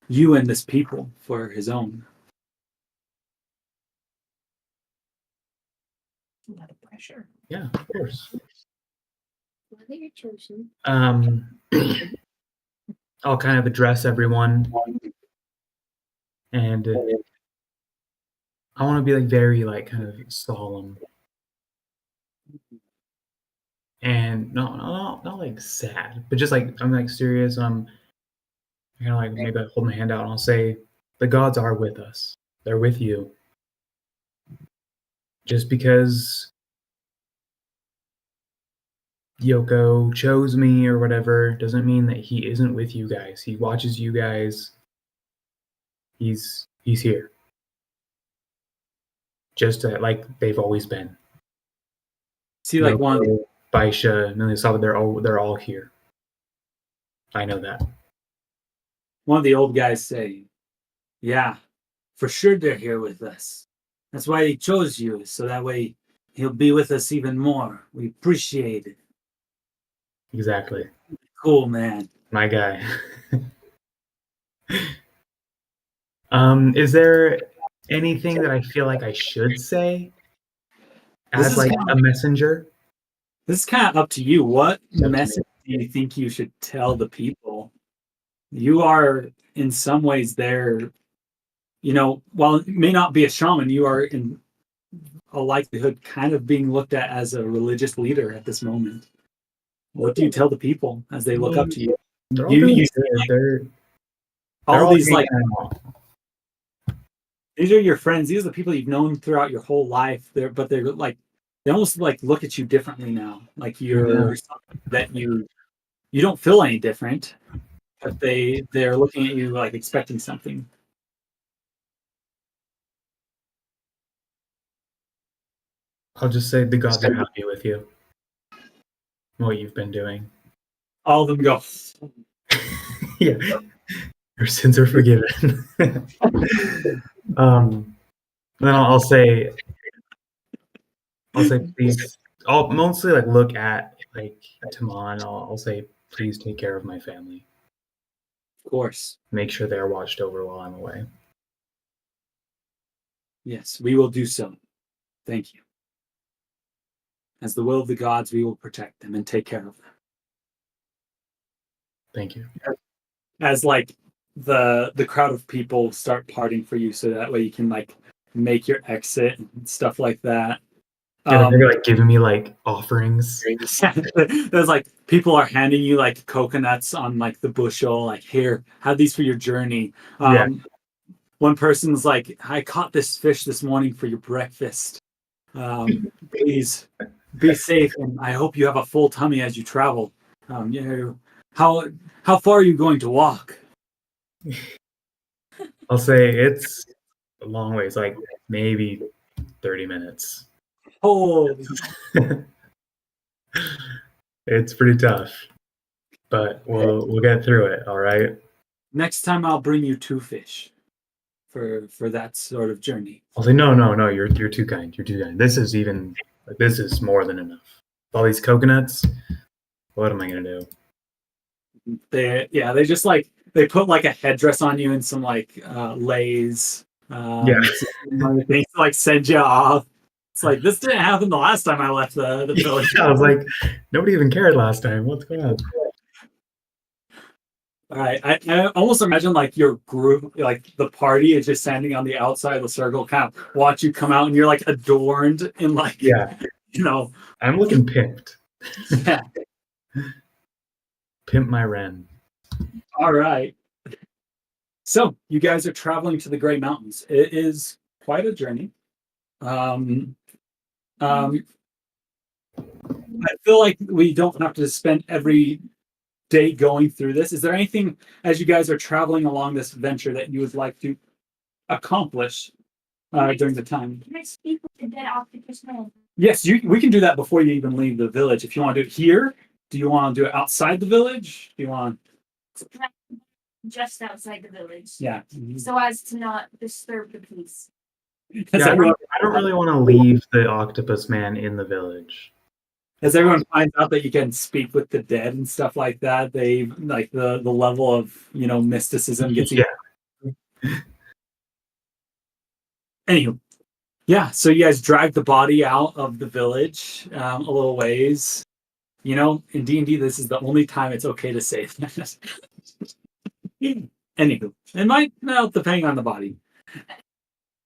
you and this people for his own? A lot of pressure. Yeah, of course. Whether you're chosen. I'll kind of address everyone, and I want to be like very like kind of solemn and not like sad, but just like I'm like serious. I'm kind of like maybe I hold my hand out and I'll say, the gods are with us. They're with you. Just because Yoko chose me or whatever doesn't mean that he isn't with you guys. He watches you guys. He's here. Just like they've always been. See, like one Yoko, Baisha, Milisava, they're all here. I know that. of the old guys say, "Yeah, for sure they're here with us. That's why he chose you, so that way he'll be with us even more. We appreciate it. Exactly. Cool, man." My guy. Is there anything that I feel like I should say This as is like kind a messenger? This is kind of up to you. What up to me. message do you think you should tell the people? You are, in some ways, there. While it may not be a shaman, you are in a likelihood kind of being looked at as a religious leader at this moment. What do you tell the people as they look up to you? They're all You- doing you- good. They're All all these like hanging out. these are your friends. These are the people you've known throughout your whole life. They're like they almost like look at you differently now. Like you're something that you don't feel any different, but they're looking at you like expecting something. I'll just say the gods are happy with you. What you've been doing. All of them go, Yeah. Your sins are forgiven. Then I'll say please. I'll mostly like look at like Taman. I'll say please take care of my family. of course. Make sure they're watched over while I'm away. Yes, we will do so. Thank you. As the will of the gods, we will protect them and take care of them. Thank you. As like the crowd of people start parting for you, so that way you can like make your exit and stuff like that. Yeah, they're like giving me like offerings. There's like people are handing you like coconuts on like the bushel, like here, have these for your journey. Yeah. One person's like, I caught this fish this morning for your breakfast. Please be safe, and I hope you have a full tummy as you travel. How far are you going to walk? I'll say it's a long ways, like maybe 30 minutes. Oh, It's pretty tough, but we'll get through it. All right. next time I'll bring you 2 fish for that sort of journey. I'll say no. You're too kind. You're too kind. This is more than enough. All these coconuts. What am I gonna do? They just like they put like a headdress on you and some like lays. Yeah. Some other things to, like send you off. It's like this didn't happen the last time I left the village. I was like, nobody even cared last time. What's going on? All right, I almost imagine like your group, like the party is just standing on the outside of the circle, kind of watch you come out, and you're like adorned in like Yeah. I'm looking pimped. Yeah. Pimp my Ren. All right. So you guys are traveling to the Gray Mountains. It is quite a journey. I feel like we don't have to spend every day going through this. Is there anything as you guys are traveling along this venture that you would like to accomplish during the time? Can I speak with the dead octopus man? Yes, we can do that before you even leave the village. If you want to do it here, do you want to do it outside the village? Do you want? Just outside the village. Yeah. So as to not disturb the peace. As, Yeah, everyone, I don't really want to leave the octopus man in the village. as everyone finds out that you can speak with the dead and stuff like that, they like the level of mysticism gets Yeah. Anywho, yeah. So you guys drag the body out of the village a little ways. In D&D, this is the only time it's okay to say that. Anywho, it might melt depending on the body.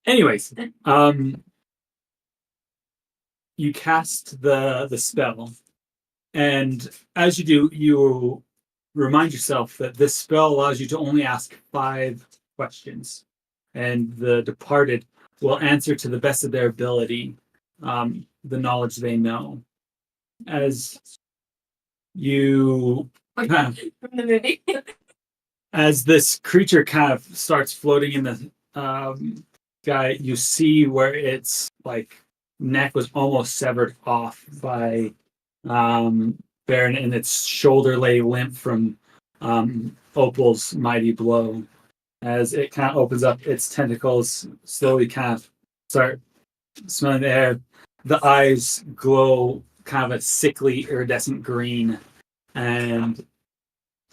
Anyways, you cast the spell, and as you do, you remind yourself that this spell allows you to only ask 5 questions, and the departed will answer to the best of their ability, the knowledge they know. As you From the movie. as this creature kind of starts floating in the sky, you see where its like neck was almost severed off by Baron, and its shoulder lay limp from Opal's mighty blow. As it kind of opens up, its tentacles slowly kind of start smelling the air. The eyes glow kind of a sickly iridescent green, and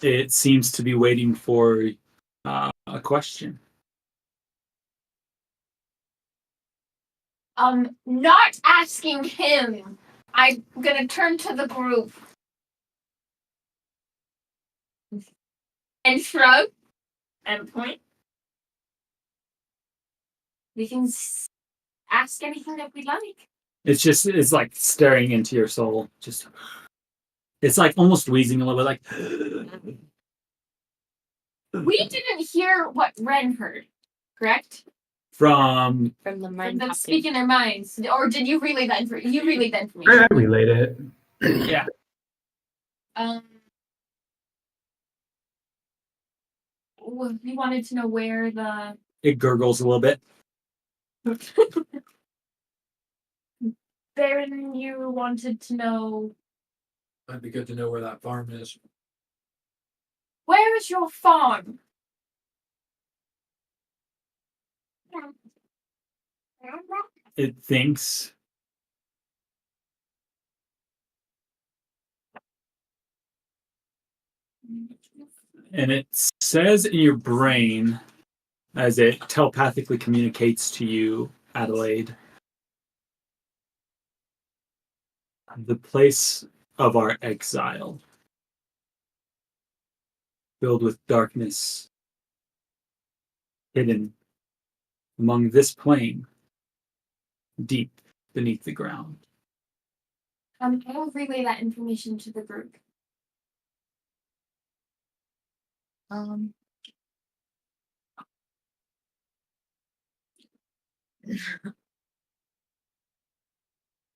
it seems to be waiting for a question. Not asking him. I'm gonna turn to the group and shrug and point. We can ask anything that we like. It's like staring into your soul. Just it's like almost wheezing a little bit, like We didn't hear what Ren heard, correct? from From the From mind. them speaking their minds, or did you relay that? You relayed that I information. relayed it. yeah. We wanted to know where the It gurgles a little bit. Baron. You wanted to know Might be good to know where that farm is. where is your farm? It thinks. And it says in your brain, as it telepathically communicates to you, Adelaide, the place of our exile, filled with darkness, hidden among this plain, deep beneath the ground. I'll relay that information to the group.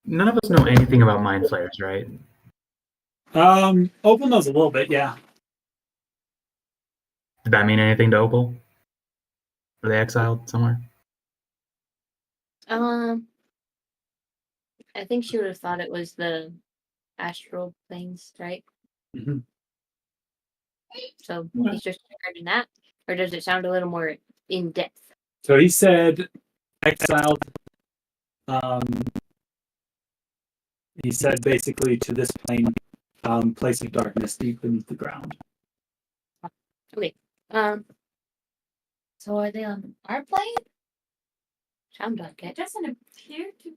None of us know anything about mind flayers, right? Opal knows a little bit, yeah. Did that mean anything to Opal? Were they exiled somewhere? I think she would have thought it was the astral planes, right? Mhm. So he's just regarding that, or does it sound a little more in depth? So he said exiled. He said basically to this plane, place of darkness deep beneath the ground. Okay. So are they on our plane? Sound like It it. doesn't appear to.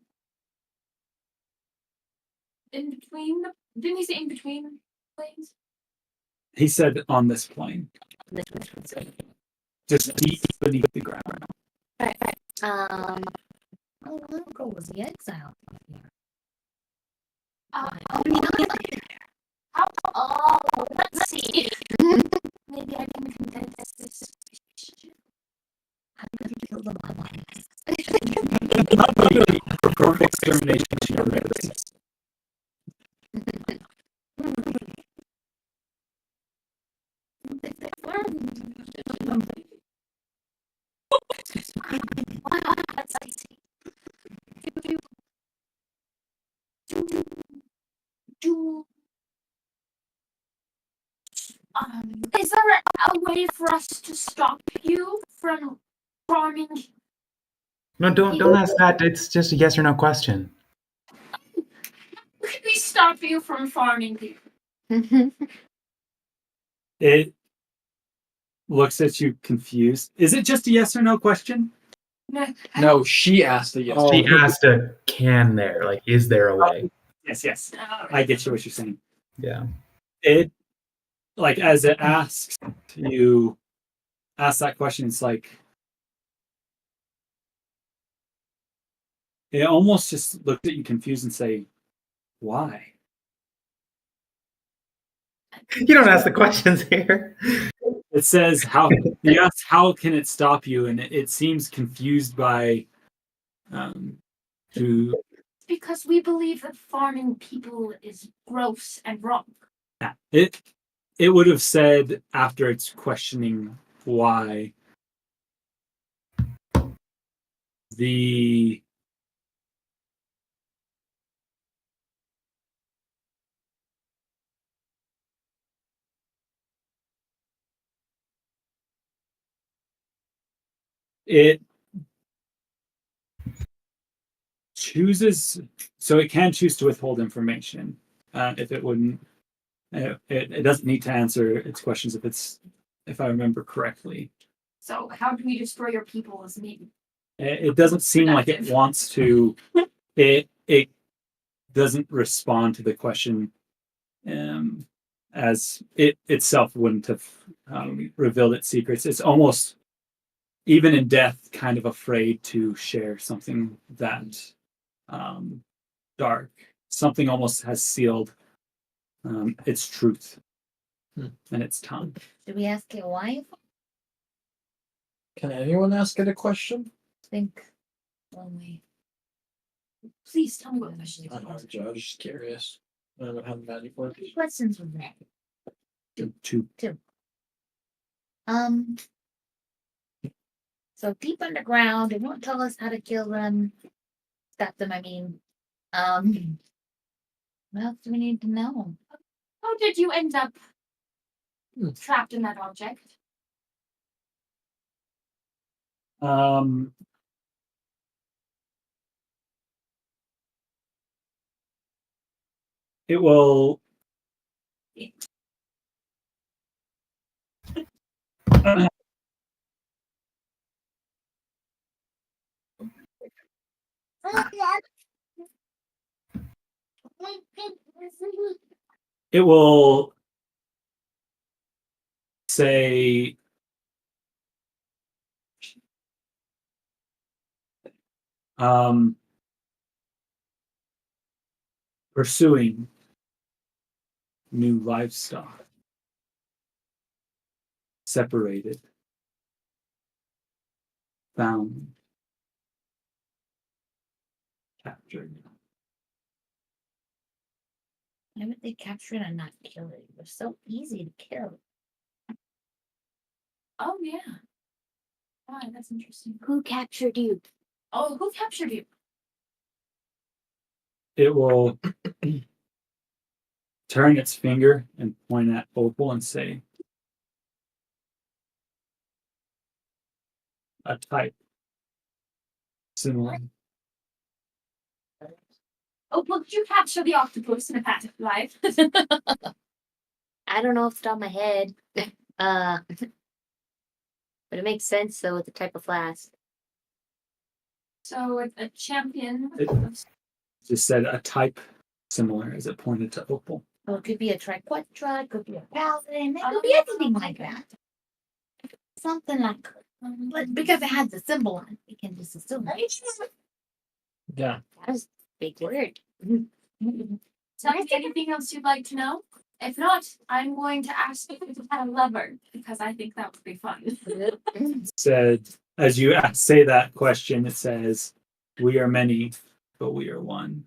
In between the. Didn't he say in between planes? He said on this plane, This one's just deep beneath the ground. right. How long ago was the exile? Let's see. Maybe I can condense this. I'm gonna kill them all. Not really for extermination purposes. Let's see. Is there a way for us to stop you from farming? No, don't ask that. It's just a yes or no question. Could we stop you from farming here? It looks at you confused. Is it just a yes or no question? No, she asked a yes. Oh. She asked a can there, like, is there a way? Yes. I get you what you're saying. Yeah. It, like, as it asks you, ask that question, it's like it almost just looked at you confused and say, why? You don't ask the questions here. It says how you ask how can it stop you, and it seems confused by to Because we believe that farming people is gross and wrong. it would have said after it's questioning why the it chooses, so it can choose to withhold information if it wouldn't. It doesn't need to answer its questions if I remember correctly. So how do we destroy your people as needed? It doesn't seem like it wants to. It doesn't respond to the question, as it itself wouldn't have revealed its secrets. It's almost, even in death, kind of afraid to share something that dark. Something almost has sealed its truth and its tongue. Did we ask it why? Can anyone ask it a question? Think one way. Please tell me what question I'm not a judge, just curious. I don't know how the magic How works. many questions were there? Two. So deep underground, it won't tell us how to kill them. Stop them, I mean. What else do we need to know? How did you end up Hmm. trapped in that object? It will. It will say pursuing new livestock, separated, found, captured. Why would they capture it and not kill it? It was so easy to kill. Oh yeah. Ah, that's interesting. Who captured you? Oh, who captured you? It will turn its finger and point at Opal and say, a type similar. Oh, well, did you capture the octopus in a patent life? I don't know off the top of my head. But it makes sense though with the type of flask. So a champion. Just said a type similar as it pointed to Opal. Oh, it could be a triquetra, it could be a paladin, it could be anything like that. Something like, but because it has the symbol on it, we can just assume it. Yeah. That was a big word. Tell me anything else you'd like to know. If not, I'm going to ask if it had a lover because I think that would be fun. Said, as you say that question, it says, we are many, but we are one.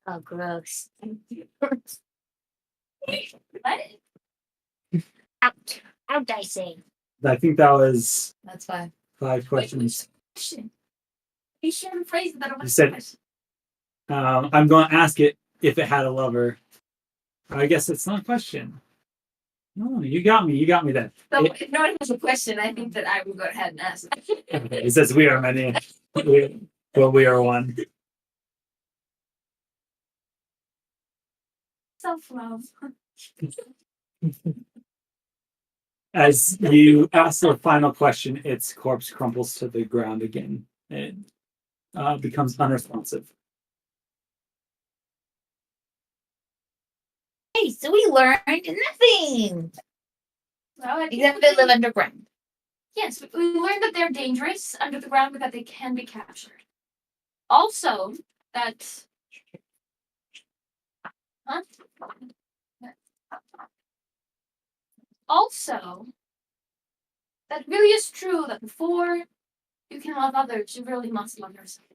Oh, gross. What? Out. Out, I say. I think that was That's fine. 5 questions. You shouldn't phrase it that You said- I'm going to ask it if it had a lover. I guess it's not a question. No, you got me. You got me then. So if no one has a question, I think that I will go ahead and ask. It says we are many, but we are one. Self-love. As you ask the final question, its corpse crumples to the ground again. It becomes unresponsive. Hey, so we learned nothing. Well, I think Except they live underground. Yes, we learned that they're dangerous under the ground, but that they can be captured. Also, that. Huh? Also, that really is true that before you can love others, you really must love yourself.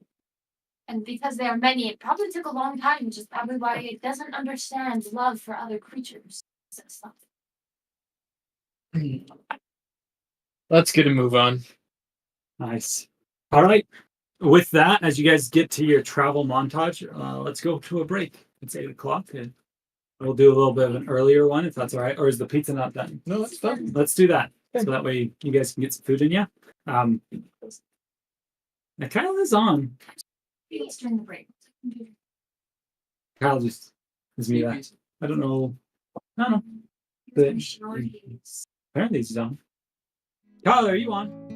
And because there are many, it probably took a long time, which is probably why it doesn't understand love for other creatures. Stuff. Let's get a move on. Nice. All right. With that, as you guys get to your travel montage, let's go to a break. It's 8:00, and we'll do a little bit of an earlier one if that's all right. Or is the pizza not done? No, that's fine. Let's do that. So that way you guys can get some food in you. Now Kyle is on. Please during the break. Kyle just is me that. I don't know. No. But apparently he's on. Kyle, are you on?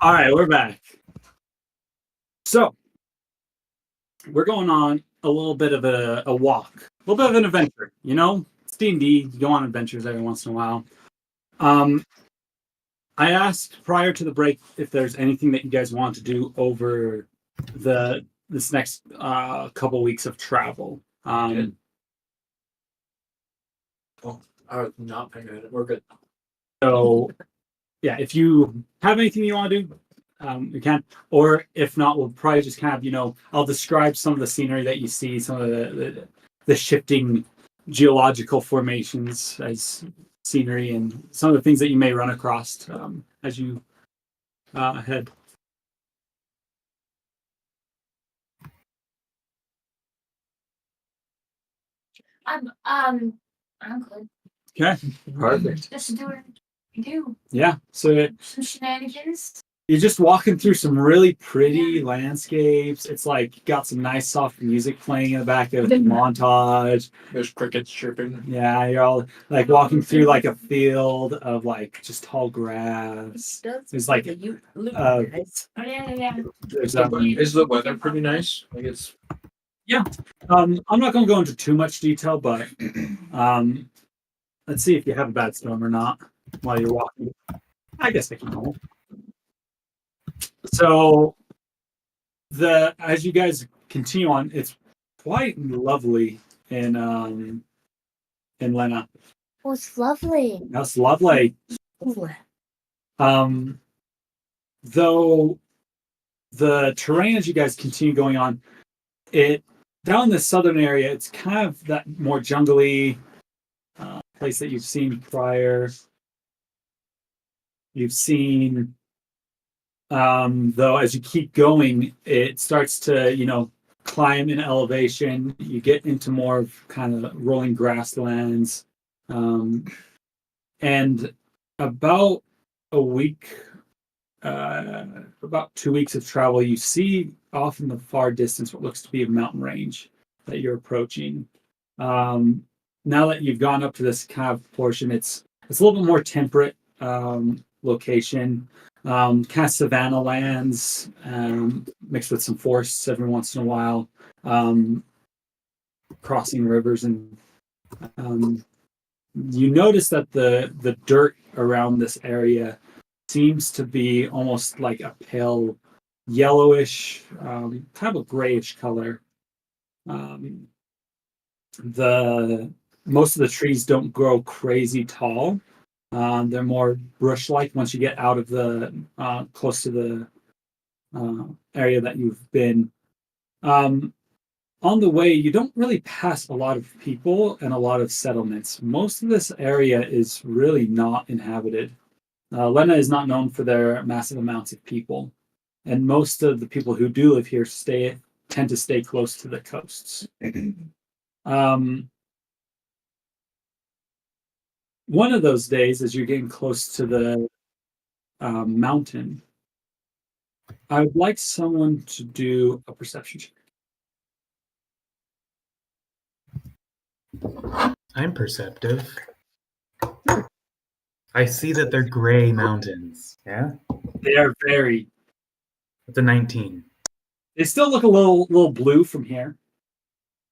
All right, we're back. So we're going on a little bit of a walk, a little bit of an adventure. You know, it's D&D. You go on adventures every once in a while. I asked prior to the break if there's anything that you guys want to do over this next couple weeks of travel. I was not paying attention. We're good. So, yeah, if you have anything you want to do, you can. Or if not, we'll probably just kind of, I'll describe some of the scenery that you see, some of the shifting geological formations as scenery, and some of the things that you may run across as you head. I'm good. Okay. Perfect. Just do what you do. Yeah. So Some shenanigans. you're just walking through some really pretty landscapes. It's like got some nice soft music playing in the back of the montage. There's crickets chirping. Yeah, you're all like walking through like a field of like just tall grass. There's like Oh, yeah. there's Is the weather pretty nice? Like it's I'm not gonna go into too much detail, but let's see if you have a bad storm or not while you're walking. I guess I can know. So as you guys continue on, it's quite lovely in Lena. Oh, it's lovely. That's lovely. Though the terrain as you guys continue going on, it down the southern area, it's kind of that more jungly place that you've seen prior. You've seen though as you keep going, it starts to, climb in elevation. You get into more of kind of rolling grasslands. And about a week, about 2 weeks of travel, you see off in the far distance what looks to be a mountain range that you're approaching. Now that you've gone up to this kind of portion, it's a little bit more temperate location. Kind of savanna lands mixed with some forests every once in a while, crossing rivers, and you notice that the dirt around this area seems to be almost like a pale yellowish, kind of a grayish color. The most of the trees don't grow crazy tall. They're more brush-like once you get out of the close to the area that you've been. On the way, you don't really pass a lot of people and a lot of settlements. Most of this area is really not inhabited. Lena is not known for their massive amounts of people, and most of the people who do live here tend to stay close to the coasts. One of those days, as you're getting close to the mountain, I would like someone to do a perception check. I'm perceptive. I see that they're gray mountains. Yeah? They are very. It's a 19. They still look a little blue from here,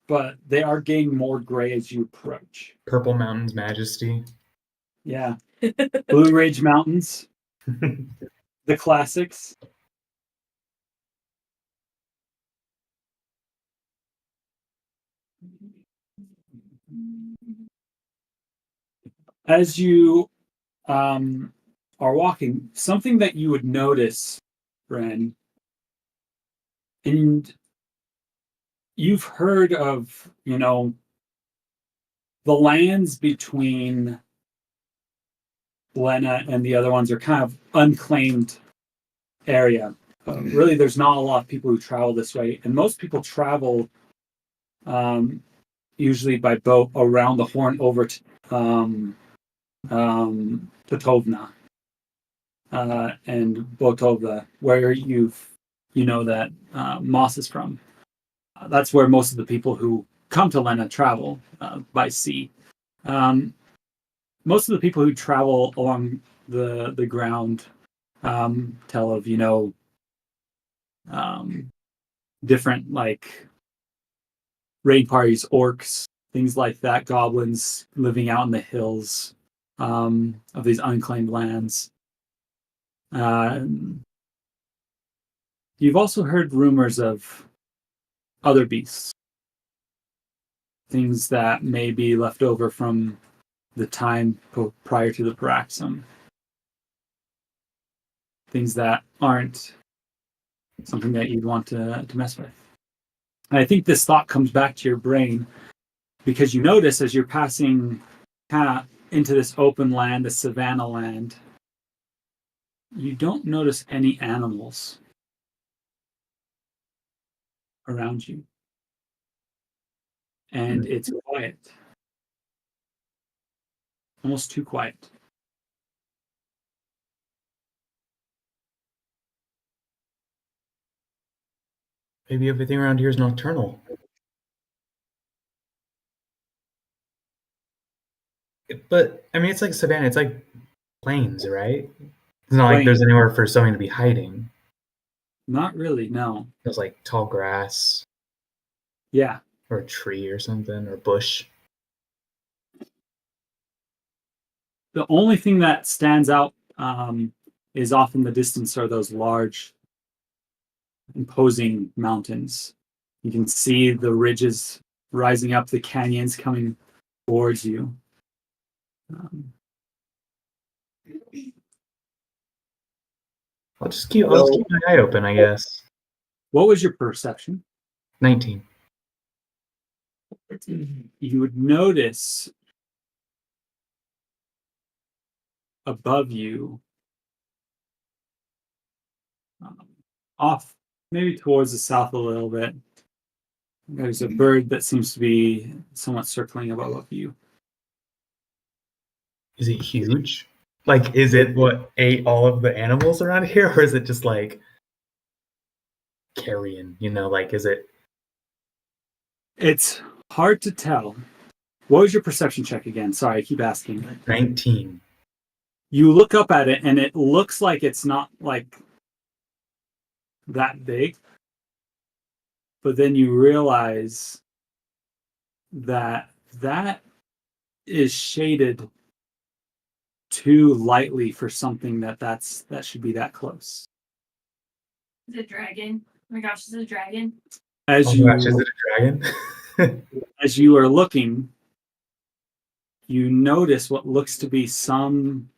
but they are getting more gray as you approach. Purple Mountains Majesty. Yeah. Blue Ridge Mountains. The classics. As you are walking, something that you would notice, Ren, and you've heard of, the lands between Lena and the other ones are kind of unclaimed area. Really, there's not a lot of people who travel this way, and most people travel usually by boat around the Horn over to Potovna and Botova, where that Moss is from. That's where most of the people who come to Lena travel by sea. Most of the people who travel along the ground tell of, different like raid parties, orcs, things like that, goblins living out in the hills of these unclaimed lands. You've also heard rumors of other beasts, things that may be left over from the time prior to the Paraxum. Things that aren't something that you'd want to mess with. And I think this thought comes back to your brain because you notice as you're passing into this open land, this savanna land, you don't notice any animals around you. And it's quiet. Almost too quiet. Maybe everything around here is nocturnal. But I mean, it's like savannah. It's like plains, right? It's not like there's anywhere for something to be hiding. Not really, no. There's like tall grass. Yeah. Or a tree or something, or bush. The only thing that stands out is off in the distance are those large, imposing mountains. You can see the ridges rising up, the canyons coming towards you. I'll just keep my eye open, I guess. What was your perception? 19. You would notice above you, off maybe towards the south a little bit, there's a bird that seems to be somewhat circling above you. Is it huge? Like, is it what ate all of the animals around here, or is it just like carrion? Like, is it? It's hard to tell. What was your perception check again? Sorry, I keep asking. 19. You look up at it, and it looks like it's not like that big. But then you realize that is shaded too lightly for something that should be that close. Is it a dragon? Oh my gosh, is it a dragon? Is it a dragon? As you are looking, you notice what looks to be some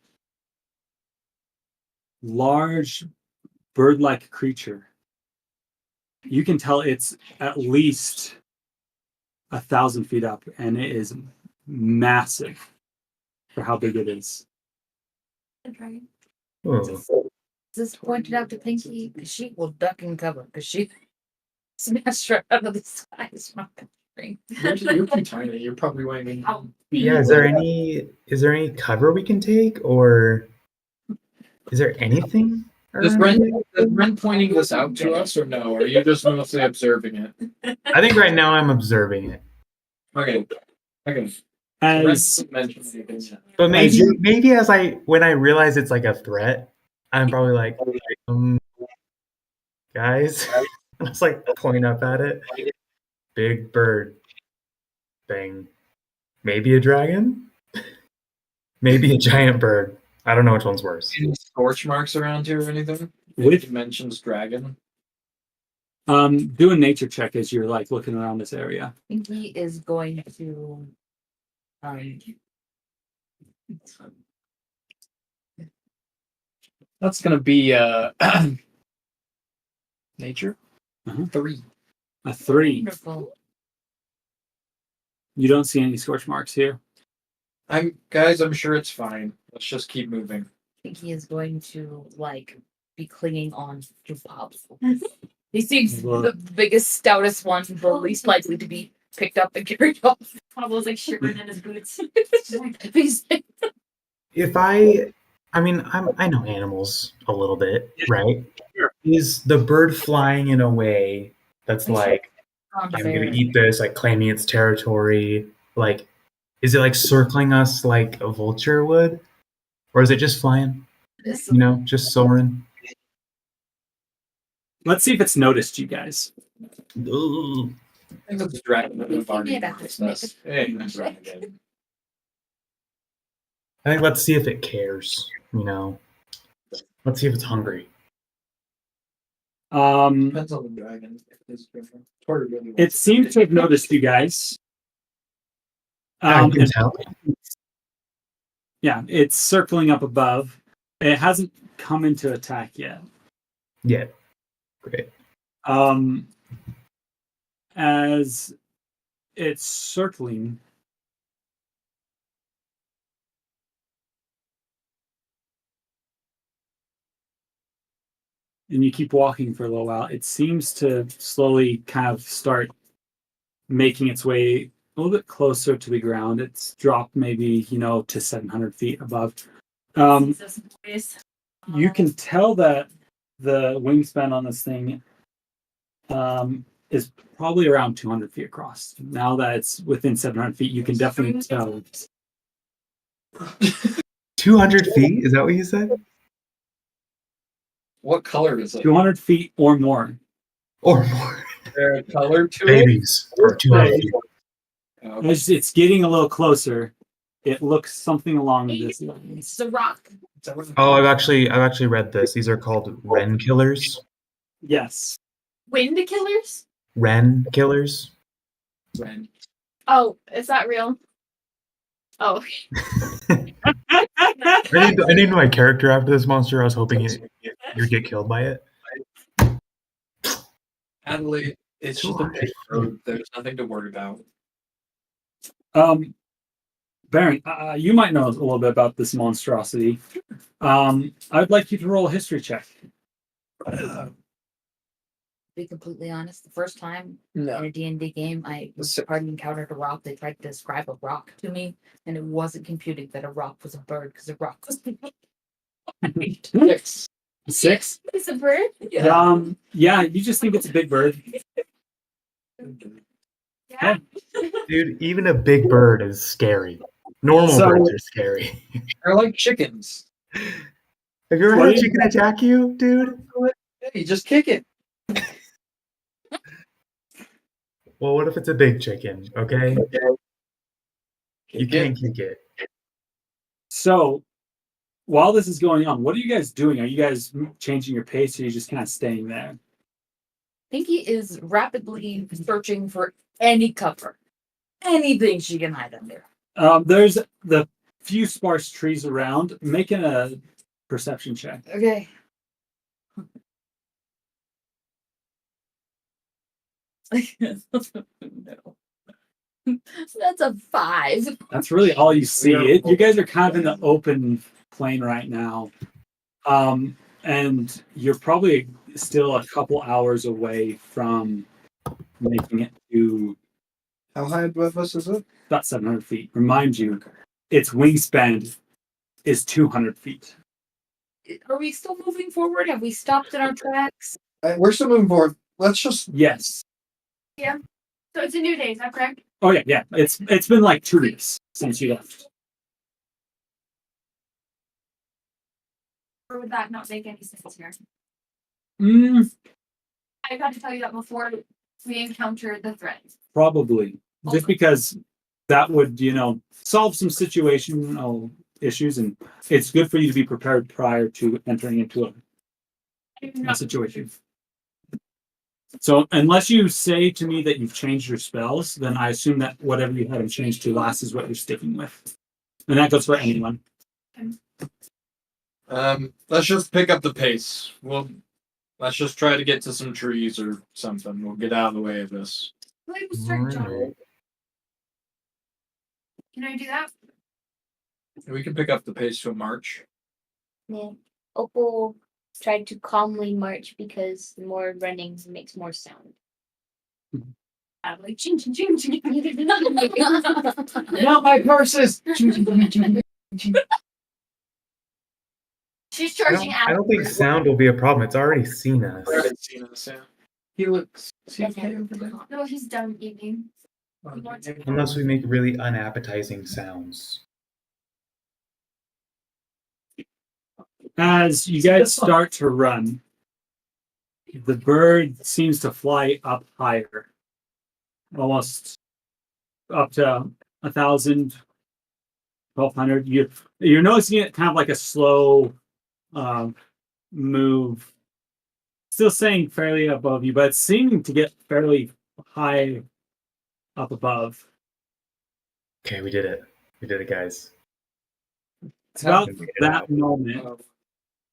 large bird-like creature. You can tell it's at least 1,000 feet up, and it is massive for how big it is. A dragon. Oh. This pointed out to Pinky because she will duck and cover because she smashed right out of the sky. It's not going You're pretty tiny. You're probably weighing. Yeah. Is there any cover we can take, or is there anything? Is Brent pointing this out to us, or no? Or are you just mostly observing it? I think right now I'm observing it. Okay. As But maybe when I realize it's like a threat, I'm probably like, guys, I was like pointing up at it. Big bird thing. Maybe a dragon? Maybe a giant bird. I don't know which one's worse. Any scorch marks around here or anything? With mentions dragon. do a nature check as you're like looking around this area. Pinky is going to That's gonna be nature. 3. A 3. wonderful. You don't see any scorch marks here. I'm sure it's fine. Let's just keep moving. Pinky is going to be clinging on to Pablo. He seems the biggest, stoutest one, the least likely to be picked up and carried off. Pablo's like shivering in his boots. If I know animals a little bit, right? Sure. Is the bird flying in a way that's like, I'm gonna eat this, like claiming its territory? Like, is it like circling us like a vulture would? Or is it just flying? You know, just soaring. Let's see if it's noticed you guys. Ugh. I think it's a dragon. I think let's see if it cares. You know, let's see if it's hungry. Depends on the dragon. If it is different. It seems to have noticed you guys. I can and- tell. Yeah, it's circling up above. It hasn't come into attack yet. Yeah, great. As it's circling, and you keep walking for a little while, it seems to slowly kind of start making its way a little bit closer to the ground. It's dropped maybe, to 700 feet above. You can tell that the wingspan on this thing is probably around 200 feet across. Now that it's within 700 feet, you can definitely tell. 200 feet? Is that what you said? What color is it? 200 feet or more. Or more? Is there a color to Babies are 200 feet. it? As it's getting a little closer, it looks something along this line. It's a rock. Oh, I've actually read this. These are called wren killers. Yes. Wind killers? Wren killers. Ren. Oh, is that real? Oh. I named my character after this monster. I was hoping you'd get killed by it. Adelaide, it's just a big road. There's nothing to worry about. Baron, you might know a little bit about this monstrosity. I'd like you to roll a history check. To be completely honest, the first time No. in a D&D game, I encountered a rock. They tried to describe a rock to me, and it wasn't computing that a rock was a bird because a rock was. 6. It's a bird? Yeah, you just think it's a big bird. Yeah. Dude, even a big bird is scary. Normal birds are scary. They're like chickens. Have you ever had a chicken attack you, dude? Hey, just kick it. Well, what if it's a big chicken, okay? You can't kick it. So, while this is going on, what are you guys doing? Are you guys changing your pace, or are you just kind of staying there? Pinky is rapidly searching for any cover, anything she can hide under. There's the few sparse trees around. Making a perception check. Okay. No. That's a 5. That's really all you see. You guys are kind of in the open plain right now. And you're probably still a couple hours away from making it to How high above us is it? about 700 feet. Remind you, its wingspan is 200 feet. Are we still moving forward? Have we stopped in our tracks? We're still moving forward. Let's just. Yes. So it's a new day, is that correct? Oh yeah. It's been like 2 weeks since you left. Or would that not make any sense here? I got to tell you that before we encountered the threat. Probably. Just because that would, solve some situational issues, and it's good for you to be prepared prior to entering into a situation. So unless you say to me that you've changed your spells, then I assume that whatever you haven't changed to last is what you're sticking with. And that goes for anyone. Let's just pick up the pace. Let's just try to get to some trees or something. We'll get out of the way of this. Alright. Can I do that? We can pick up the pace to a march. Yeah. Opal tried to calmly march because the more running makes more sound. I'm like, ching, ching, ching, ching. Not my purses. She's charging I don't think sound will be a problem. It's already seen us. He looks. Is he okay over there? No, he's done eating. Unless we make really unappetizing sounds. As you guys start to run, the bird seems to fly up higher, almost up to 1,000, 1,200. You're noticing it kind of like a slow move, still staying fairly above you, but it's seeming to get fairly high up above. Okay, we did it. We did it, guys. It's about that moment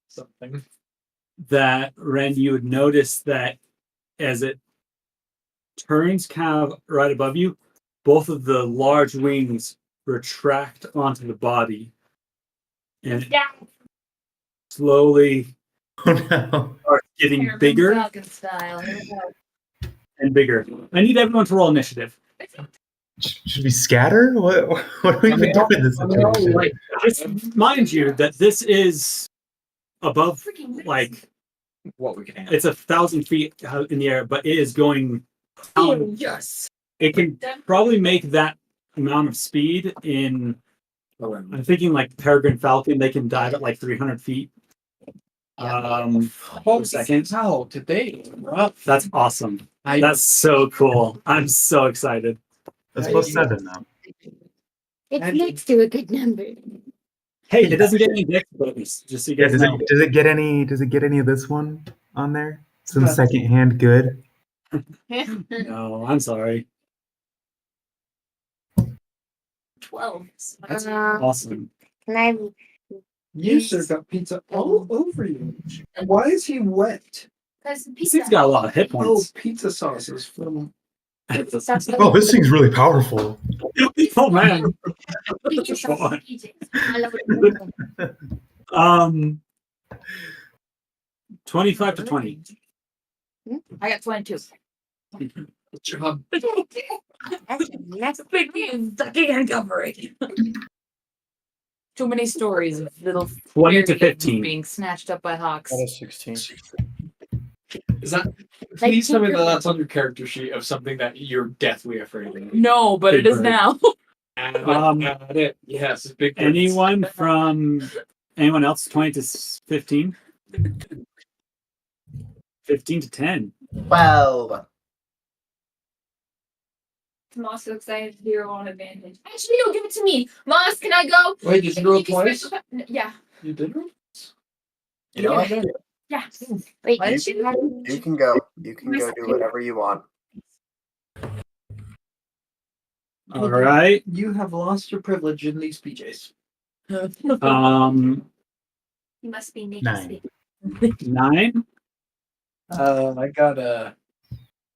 Something. that Ren, you would notice that as it turns kind of right above you, both of the large wings retract onto the body and slowly Oh no. start getting Peregrine bigger Falcon style. Here we go. and bigger. I need everyone to roll initiative. Should we scatter? What are we even doing in this situation? Like, just mind you that this is above, like, What we can handle. it's 1,000 feet in the air, but it is going down. Yes. It can probably make that amount of speed in, I'm thinking like Peregrine Falcon, they can dive at like 300 feet. Per second. How today? That's awesome. That's so cool. I'm so excited. That's plus 7 now. It's next to a good number. Hey, it doesn't get any dex bonus, just so you Yeah, guys know. does it get any of this one on there? Some secondhand good? No, I'm sorry. 12. That's Uh, awesome. Can I? You should have got pizza all over you. And why is he wet? Because the This pizza. thing's got a lot of hit Oh, points. pizza sauces from. Oh, this thing's really powerful. Oh man. Pizza sauce, PJs. I love it. 25 to 20. I got 22. Good job. Next. Big man, ducking and covering. Too many stories of little 20 to fairies 15. being snatched up by hawks. That is 16. Is that? Please tell me that that's on your character sheet of something that you're deathly afraid of. No, but Big it is bird. now. Add it. Yes, big. birds. Anyone else 20 to 15? 15 to 10. 12. Moss looks like hero on advantage. Actually, no, give it to me. Moss, can I go? Wait, did you roll twice? Yeah. You did roll? You know what? Yeah. Wait, Why you did should have. You can go. You can go do whatever you want. All right. You have lost your privilege in these PJs. You must be naked. 9. 9. I got a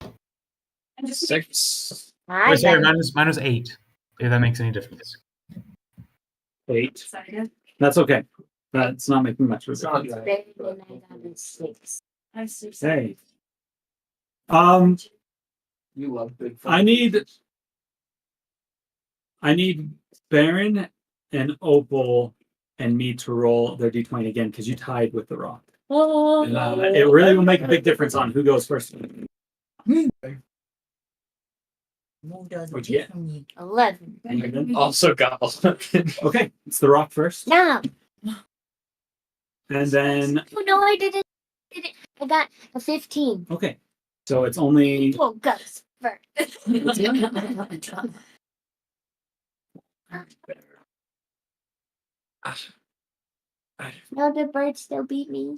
I'm just 6. I Wait, sorry, got mine was 8. If that makes any difference. 8. excited. That's okay. That's not making much of a difference. better than I got a 6. I'm so Hey. excited. You love big. I need Baron and Opal and me to roll their d20 again because you tied with the rock. And, it really will make a big difference on who goes first. What'd you get? 11. Also got. Okay, it's the rock first. No. And then, Oh, no, I didn't. I got a 15. okay. So it's only. Well, goes first. No, the bird still beat me.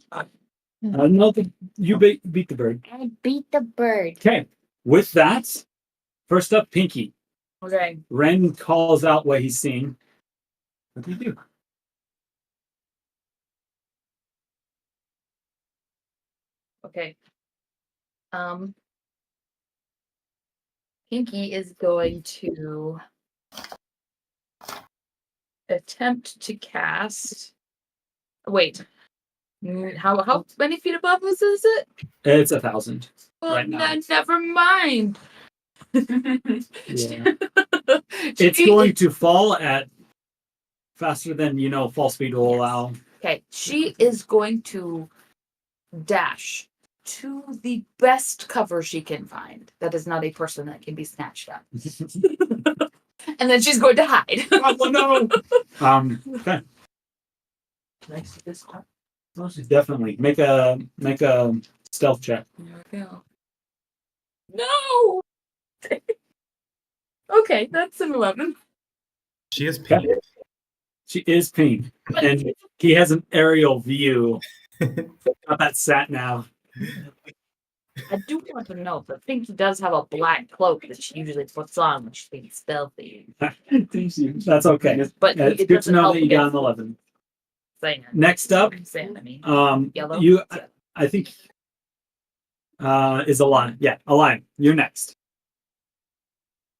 No, you beat the bird. I beat the bird. Okay, with that, first up, Pinky. Okay. Ren calls out what he's seeing. What do you do? Okay. Pinky is going to attempt to cast. Wait. How many feet above us is it? It's 1,000. Well, Right now. never mind. Yeah. It's going to fall at faster than fall speed will allow. Okay, she is going to dash to the best cover she can find. That is not a person that can be snatched up. And then she's going to hide. Oh no! Okay. Next to this one. Definitely. Make a stealth check. No. Okay, that's an 11. She is pink. She is pink, and he has an aerial view. Got that sat nav. I do want to know that Pinky does have a black cloak that she usually puts on when she's being stealthy. That's okay. But It's it good to doesn't know help that you got an against 11. saying it. Next up, Saying, I mean, yellow. you, I think, is Alana. Yeah, Alana, you're next.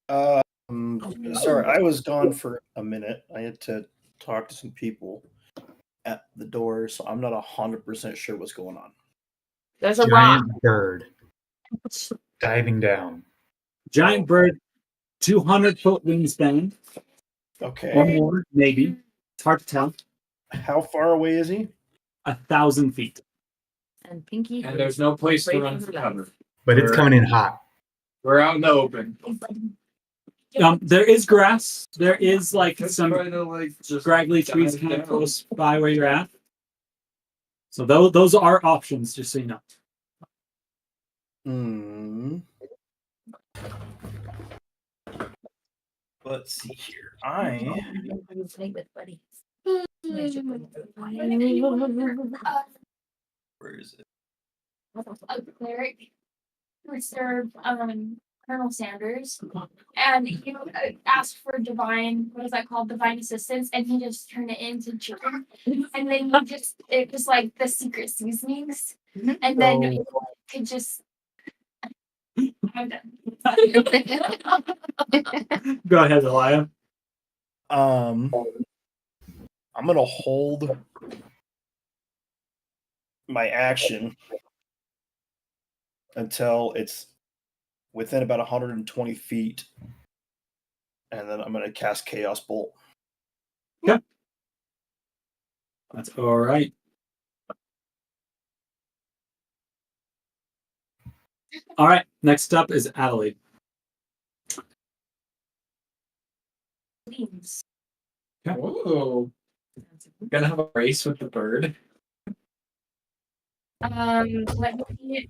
Sorry, I was gone for a minute. I had to talk to some people at the door, so I'm not 100% sure what's going on. There's a rock. Giant bird diving down. Giant bird, 200-foot wingspan, or Okay. more, maybe. It's hard to tell. How far away is he? 1,000 feet. And Pinky. And there's no place to Afraid run of for her cover. But it's coming in hot. We're out in the open. There is grass. There is like Just some try to, like, just scraggly trees dive kind of down. close by where you're at. So those are options, just so you know. Let's see here. I where is it? A cleric who served Colonel Sanders, and he asked for divine, what is that called, divine assistance, and he just turned it into chicken, and then it was like the secret seasonings, and then you could just. I'm done. Go ahead, Elia. I'm gonna hold my action until it's within about 120 feet, and then I'm gonna cast Chaos Bolt. Okay. That's all right. All right. Next up is Adelaide. Leaves. Whoa. Gonna have a race with the bird. Let me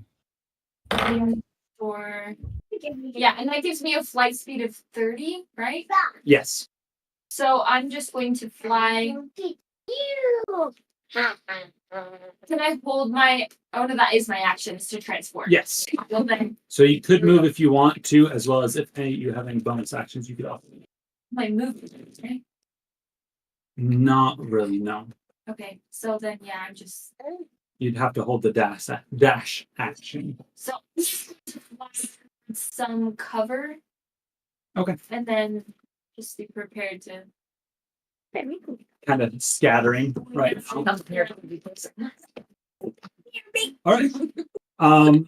aim for and that gives me a flight speed of 30, right? Yes. So I'm just going to fly. Can I hold my? Oh no, that is my action, is to transport. Yes. Well then, So you could move if you want to, as well as if you have any bonus actions you could offer. my movement, right? Not really, no. Okay, so then I'm just You'd have to hold the dash action. so some cover. Okay. And then just be prepared to. Kind of scattering, right? She comes here. All right. I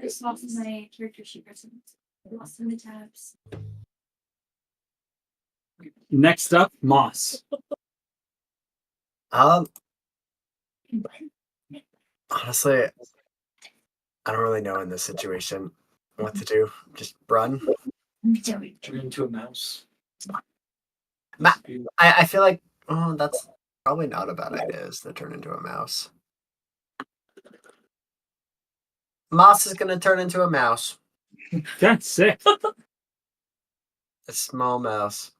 just lost my character sheet present. Lost in the tabs. Next up, Moss. Honestly, I don't really know in this situation what to do. Just run. Turn into a mouse. I feel like that's probably not a bad idea, is to turn into a mouse. Moss is gonna turn into a mouse. That's sick. A small mouse.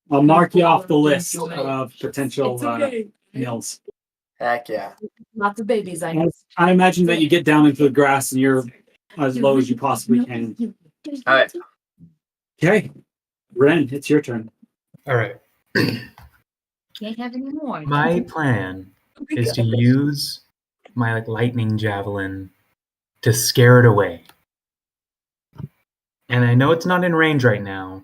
I'll mark you off the list of potential meals. Heck yeah. Lots of babies. I imagine that you get down into the grass and you're as low as you possibly can. All right. Okay. Ren, it's your turn. All right. can't have any more. My plan is to use my lightning javelin to scare it away. And I know it's not in range right now,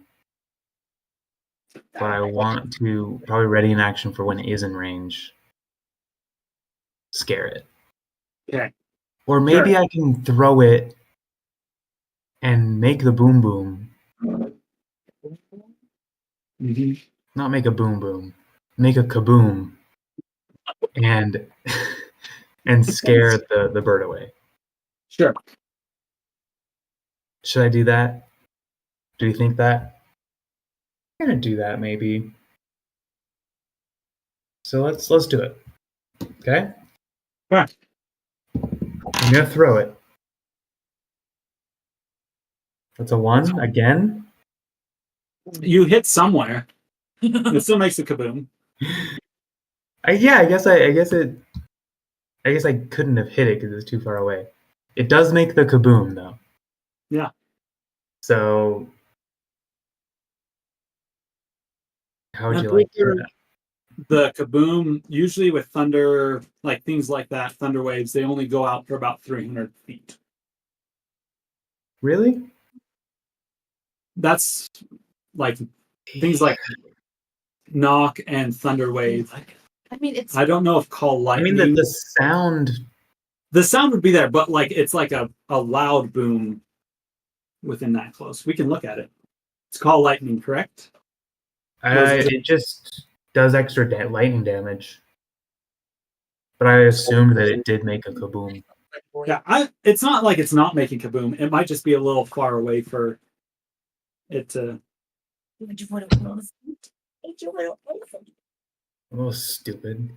but I want to probably ready an action for when it is in range. Scare it. Okay. Or maybe I can throw it and make the boom boom. Mm-hmm. Not make a boom boom. Make a kaboom. And scare the bird away. Sure. Should I do that? Do you think that? gonna do that maybe. So let's do it. Okay? Right. I'm gonna throw it. That's a 1 again. You hit somewhere. It still makes a kaboom. I guess I couldn't have hit it because it was too far away. It does make the kaboom though. Yeah. So how would I'm you pretty like to do sure that? the kaboom, usually with thunder, like things like that, thunder waves, they only go out for about 300 feet. Really? That's like things like knock and thunder wave. I mean, it's I don't know if call I lightning. mean the sound. The sound would be there, but like it's like a loud boom within that close. We can look at it. It's called lightning, correct? It just does extra lightning damage. But I assumed that it did make a kaboom. Yeah, it's not like it's not making kaboom. It might just be a little far away for it to. Oh, stupid.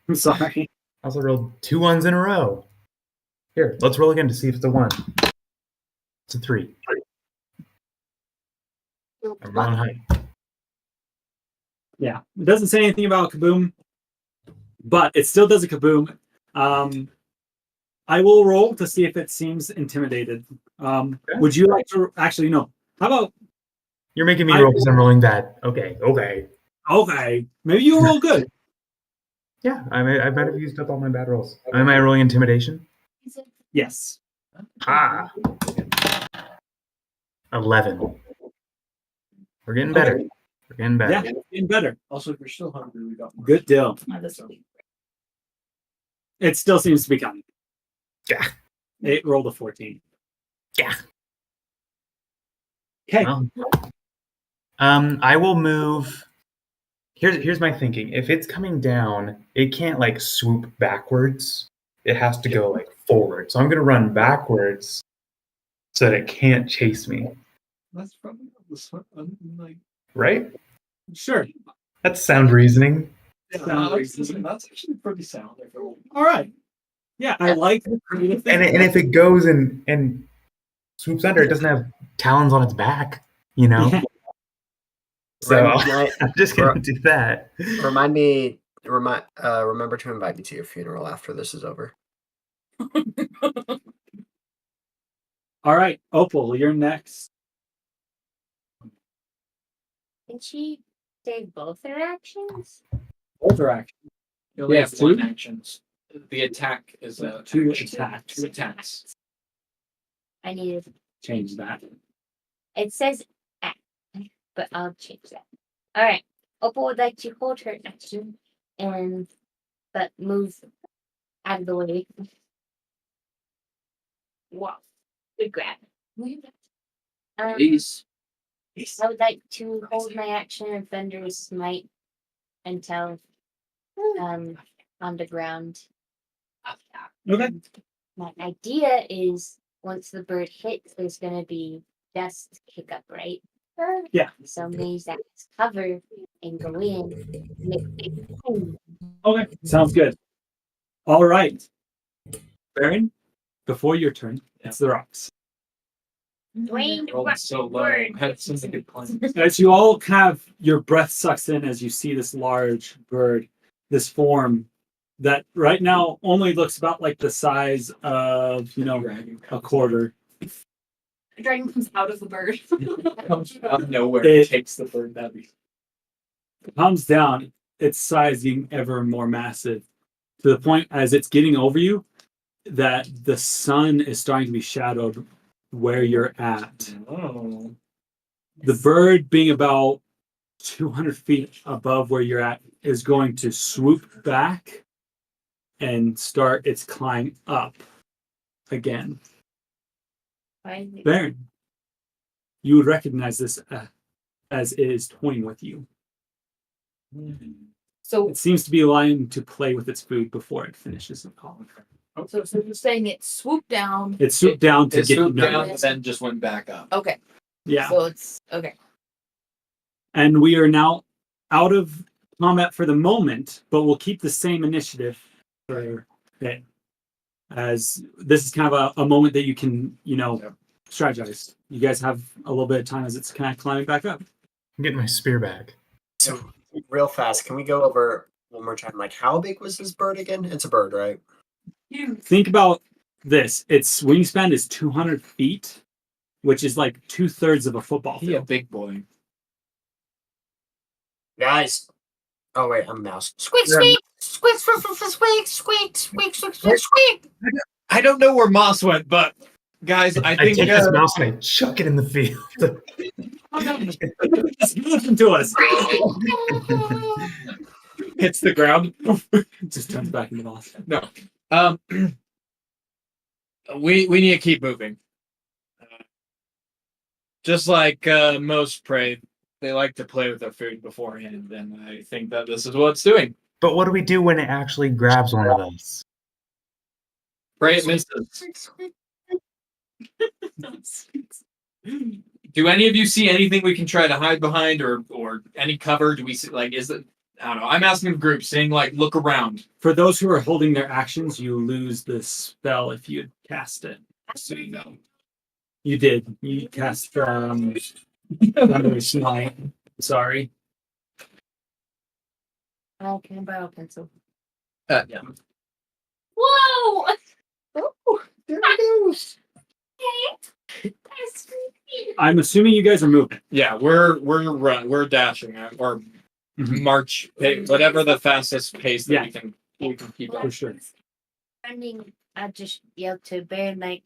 I'm sorry. I also rolled 2 1s in a row. Here, let's roll again to see if it's a 1. It's a 3. I'm rolling high. Yeah, it doesn't say anything about kaboom, but it still does a kaboom. I will roll to see if it seems intimidated. Would you like to actually no? How about You're making me roll because I'm rolling bad. Okay. okay? Maybe you roll good. Yeah, I might have used up all my bad rolls. Am I rolling intimidation? Yes. Ah. 11. We're getting better. Okay. We're getting better. Yeah, getting better. Also, if you're still hungry, we got more. Good deal. It still seems to be coming. Yeah. It rolled a 14. Yeah. Okay. Well, I will move. Here's my thinking. If it's coming down, it can't like swoop backwards. It has to go like forward. So I'm gonna run backwards so that it can't chase me. That's probably not the smart. Like, Right? Sure. That's sound reasoning. that's actually pretty sound. All right. Yeah, I like the creative thing. And if it goes and swoops under, it doesn't have talons on its back, you know? Yeah. So Right, I'm just gonna do that. remember to invite me to your funeral after this is over. All right, Opal, you're next. Can she say both her actions? Older action. You only Yes, have one two? actions. The attack is a Two action. attacks. 2 attacks. I need to. Change that. It says act, but I'll change that. All right. Opal would like to hold her action but move out of the way. Wow. Good grab. Please. I would like to hold my action of Thunder's Smite until on the ground. Okay. And my idea is once the bird hits, there's gonna be dust kick up, right? Yeah. So I'm gonna use that as cover and go in. Make a big boom. Okay. Sounds good. All right. Baron, before your turn, it's the rocks. Dwayne, Rolled so low. I had some good plans. As you all have your breath sucks in as you see this large bird, this form that right now only looks about like the size of, a quarter. The dragon comes out of the bird. Comes out of nowhere It- and takes the bird. That'd be Comes down, its size getting ever more massive to the point as it's getting over you that the sun is starting to be shadowed where you're at. oh. The bird being about 200 feet above where you're at is going to swoop back and start its climb up again. Baron, you would recognize this as it is toying with you. So, It seems to be allowing to play with its food before it finishes the call. so you're saying it swooped down. It swooped down to It get you swooped down noticed. and then just went back up. Okay. Yeah. So it's okay. And we are now out of combat for the moment, but we'll keep the same initiative for it. As this is kind of a moment that you can, strategize. You guys have a little bit of time as it's kind of climbing back up. I'm getting my spear back. So, real fast, can we go over one more time? Like, how big was this bird again? It's a bird, right? Think about this. Its wingspan is 200 feet, which is like 2/3 of a football He a field. big boy. Guys. Oh, wait, I'm a mouse. Squeak, squeak, squeak, squeak, squeak, squeak, squeak, squeak, squeak, squeak, squeak. I don't know where Moss went, but guys, I I think take this mouse and I chuck it in the field. Just listen to us. hits the ground. Just turns back into moss. No. We need to keep moving. Just like most prey, they like to play with their food beforehand, and I think that this is what it's doing. But what do we do when it actually grabs one of us? Prey it misses. Do any of you see anything we can try to hide behind, or any cover? Do we see, like, is it? I don't know. I'm asking the group, saying, like, look around. For those who are holding their actions, you lose the spell if you cast it. So you know. You did. You cast Thunder Smite. Sorry. Oh, can I borrow a pencil? Yeah. Whoa! Oh, there it goes. That's creepy. I'm assuming you guys are moving. Yeah, we're dashing or march, whatever the fastest pace that we can keep up. For sure. Running, I just yelled to Bear, like,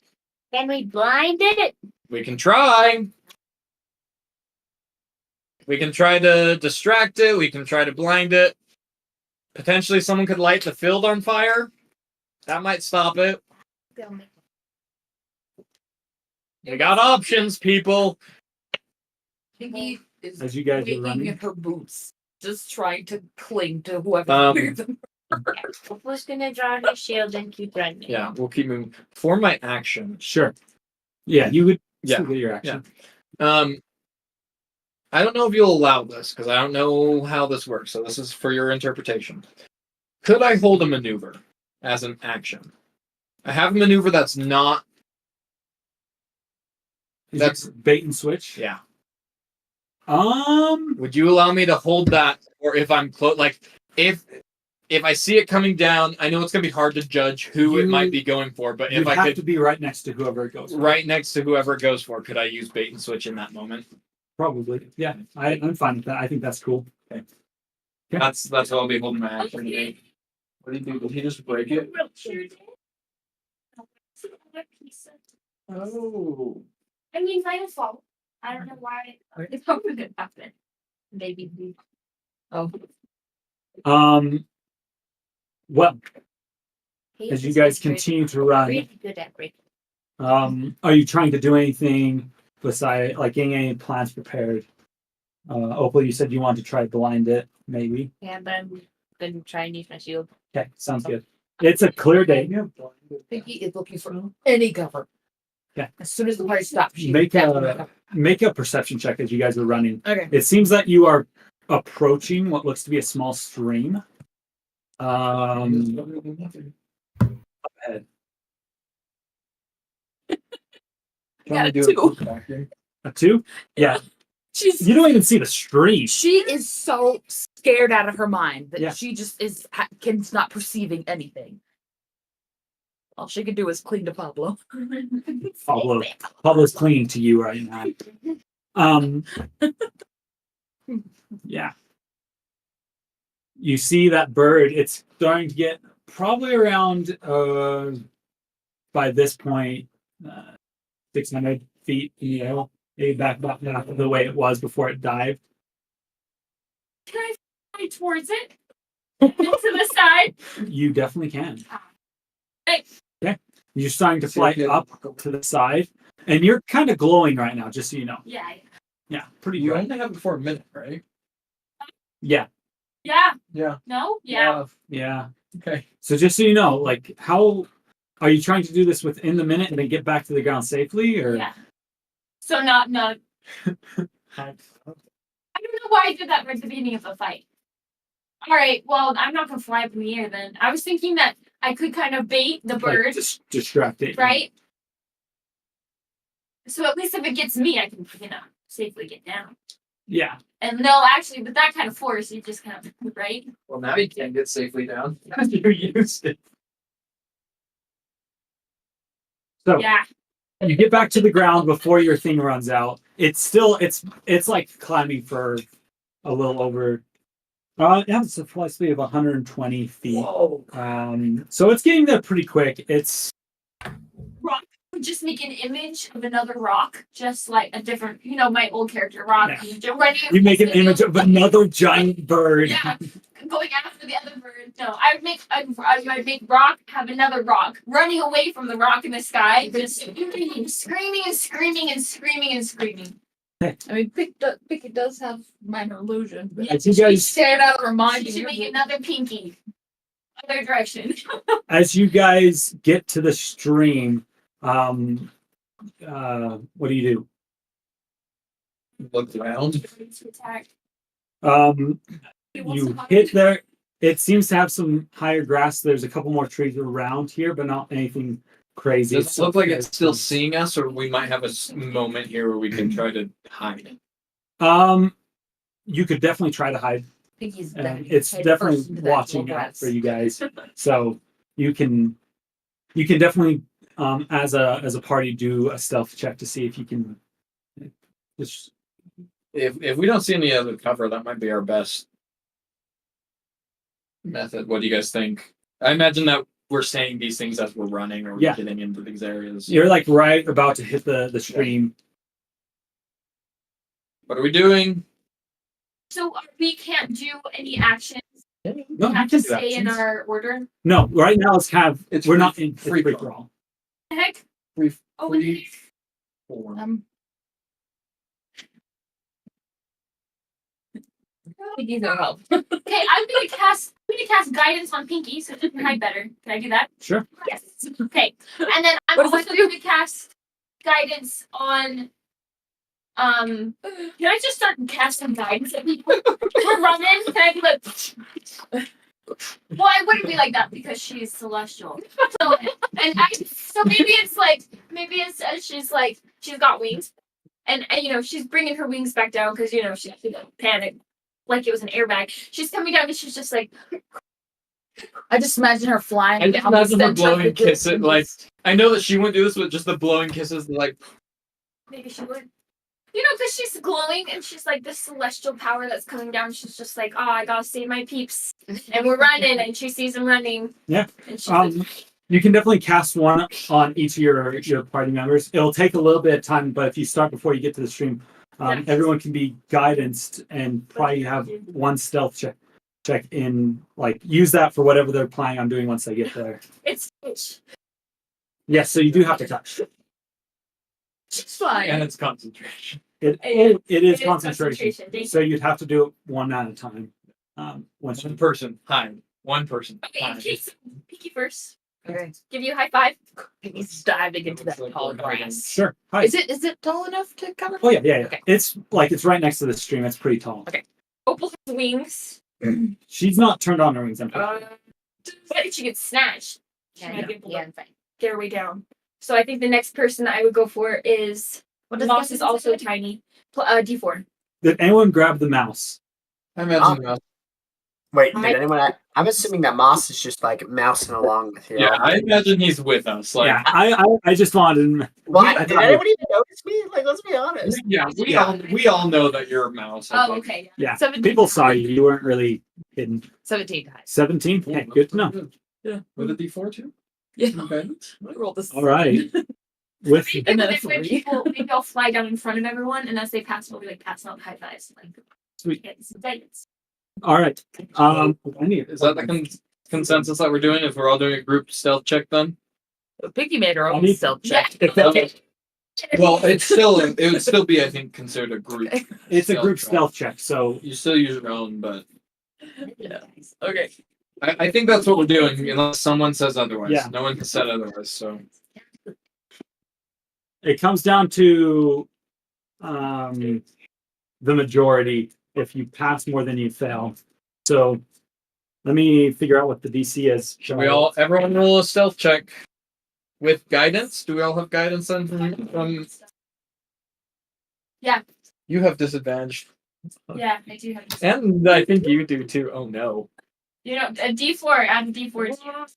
can we blind it? We can try. We can try to distract it. We can try to blind it. Potentially, someone could light the field on fire. That might stop it. We got options, people. Piggy is As you guys are waiting running. in her boots, just trying to cling to whoever wears them. Who's gonna draw his shield and keep running? Yeah, we'll keep moving. For my action. Sure. Yeah, you would Yeah. still get your action. I don't know if you'll allow this, because I don't know how this works, so this is for your interpretation. Could I hold a maneuver as an action? I have a maneuver that's not... That's bait and switch? Yeah. Um, Would you allow me to hold that, or if I'm close, like, if I see it coming down, I know it's gonna be hard to judge who it might be going for, but if you'd I have could to be right next to whoever it goes for. right next to whoever it goes for, could I use bait and switch in that moment? Probably. Yeah, I'm fine with that. I think that's cool. Okay. That's what I'll be holding my action. Okay. What did he do? Did he just break it? Oh. I mean, my fault. I don't know why it's probably gonna happen. Maybe. Oh, Well, as you guys continue to run, Really good at breaking. are you trying to do anything besides, like, getting any plans prepared? Opal, you said you wanted to try blind it, maybe. Yeah, but I'm gonna try and use my shield. Okay, sounds good. It's a clear day. Piggy is looking for any cover. Yeah. As soon as the party stops, she Make definitely a cover. make a perception check as you guys are running. Okay. It seems that you are approaching what looks to be a small stream. Up ahead. Got a 2. A 2? Yeah. She's You don't even see the stream. she is so scared out of her mind that Yeah. she just is not perceiving anything. All she could do is cling to Pablo. Pablo's clinging to you right now. Yeah. You see that bird, it's starting to get probably around by this point 600 feet in the air, maybe back about half of the way it was before it dived. Can I fly towards it? To the side? You definitely can. Hey. Okay. You're starting to fly up to the side, and you're kind of glowing right now, just so you know. Yeah. Yeah, pretty You bright. only have it for a minute, right? Yeah. Yeah. Yeah. No? Yeah. Yeah. Okay. So just so you know, like, how are you trying to do this within the minute and then get back to the ground safely, or? Yeah. So not. I don't know. know why I did that right at the beginning of the fight. All right, well, I'm not gonna fly up in the air then. I was thinking that I could kind of bait the bird, Like, distract it. right? So at least if it gets me, I can, safely get down. Yeah. And no, actually, with that kind of force, you just kind of, right? Well, now you can get safely down. You used it. So Yeah. you get back to the ground before your thing runs out. It's still it's like climbing for a little over. It's a flight speed of 120 feet. Whoa. So it's getting there pretty quick. It's Rock. Just make an image of another rock, just like a different, my old character rock. Yeah. You make an image of another giant bird. Yeah, going after the other bird. No, I would make rock have another rock running away from the rock in the sky, just screaming and screaming and screaming and screaming. I mean, Pinky does have minor illusion. As you guys Stand out of her mind. She should make another Pinky. Other direction. as you guys get to the stream, what do you do? Look around. Attack. You hit there. It seems to have some higher grass. There's a couple more trees around here, but not anything crazy. Does it look like it's still seeing us, or we might have a moment here where we can try to hide? You could definitely try to hide. Pinky's It's definitely watching out for you guys. So you can definitely as a party do a stealth check to see if you can just If we don't see any other cover, that might be our best method. What do you guys think? I imagine that we're saying these things as we're running or Yeah. getting into these areas. you're like right about to hit the stream. What are we doing? So we can't do any actions. No, We you have can to do stay in actions. our order. No, right now it's kind of It's we're free- not in free free for for all. all. The heck? Free Oh, free form. Pinky's no help. Okay, I'm gonna cast guidance on Pinky so she can hide better. Can I do that? Sure. Yes. Okay. And then I'm What does also that do? gonna cast guidance on can I just start casting guidance at people? We're running. Can I be like well, I wouldn't be like that because she's celestial. So maybe she's got wings, and she's bringing her wings back down because she panicked like it was an airbag. She's coming down and she's just like. I just imagine her flying. I just down the imagine her center of blowing the kisses. building. Like I know that she wouldn't do this, but just the blowing kisses, like Maybe she would. Because she's glowing and she's like this celestial power that's coming down. She's just like, oh, I gotta save my peeps. And we're running and she sees them running. Yeah. And she's like, You can definitely cast one on each of your party members. It'll take a little bit of time, but if you start before you get to the stream, everyone can be guidanced and probably have one stealth check in. Like use that for whatever they're planning on doing once they get there. it's Yes, so you do have to touch. It's fine. and it's concentration. It is concentration. Thank you. So you'd have to do it one at a time. Once One you, person hide. One person Okay, hide. Pinky first. Okay. Give you a high five. Pinky's diving into that tall grass. sure. Hi. Is it tall enough to cover? Oh yeah. Okay. It's right next to the stream. It's pretty tall. Okay. Opal has wings. She's not turned on her wings. I'm What if she gets snatched? She might be able to Yeah, fine. get her way down. So I think the next person that I would go for is Moss is also tiny. D4. Did anyone grab the mouse? I imagine that. Wait, did anyone? I'm assuming that Moss is just like mousing along with you. Yeah, I imagine he's with us. Like, Yeah, I just wanted. Well, I did thought- anyone even notice me? Like, let's be honest. yeah, we all know that you're a mouse. I Oh, think. okay. Yeah, 17. people saw you. You weren't really hidden. 17 guys. 17. Okay, good to know. Yeah, with a D4 too. Yeah. Okay. Roll this. All right. With And then a maybe I'll fly down in front of everyone, and as they pass, we'll be like passing out high fives. Like, Sweet. get some guidance. all right. Is that the consensus that we're doing? If we're all doing a group stealth check, then? Pinky made her I own need- stealth check. If that- Okay. Well, it would still be, I think, considered a group. It's a group check. stealth check, so You still use your own, but Yeah. Okay. I think that's what we're doing, unless someone says otherwise. Yeah. No one has said otherwise, so. it comes down to the majority. if you pass more than you fail. So let me figure out what the DC is. Should everyone roll a stealth check with guidance? Do we all have guidance on from Yeah. You have disadvantage. Yeah, I do have. And I think you do too. Oh no. You know, a D4. Add a D4.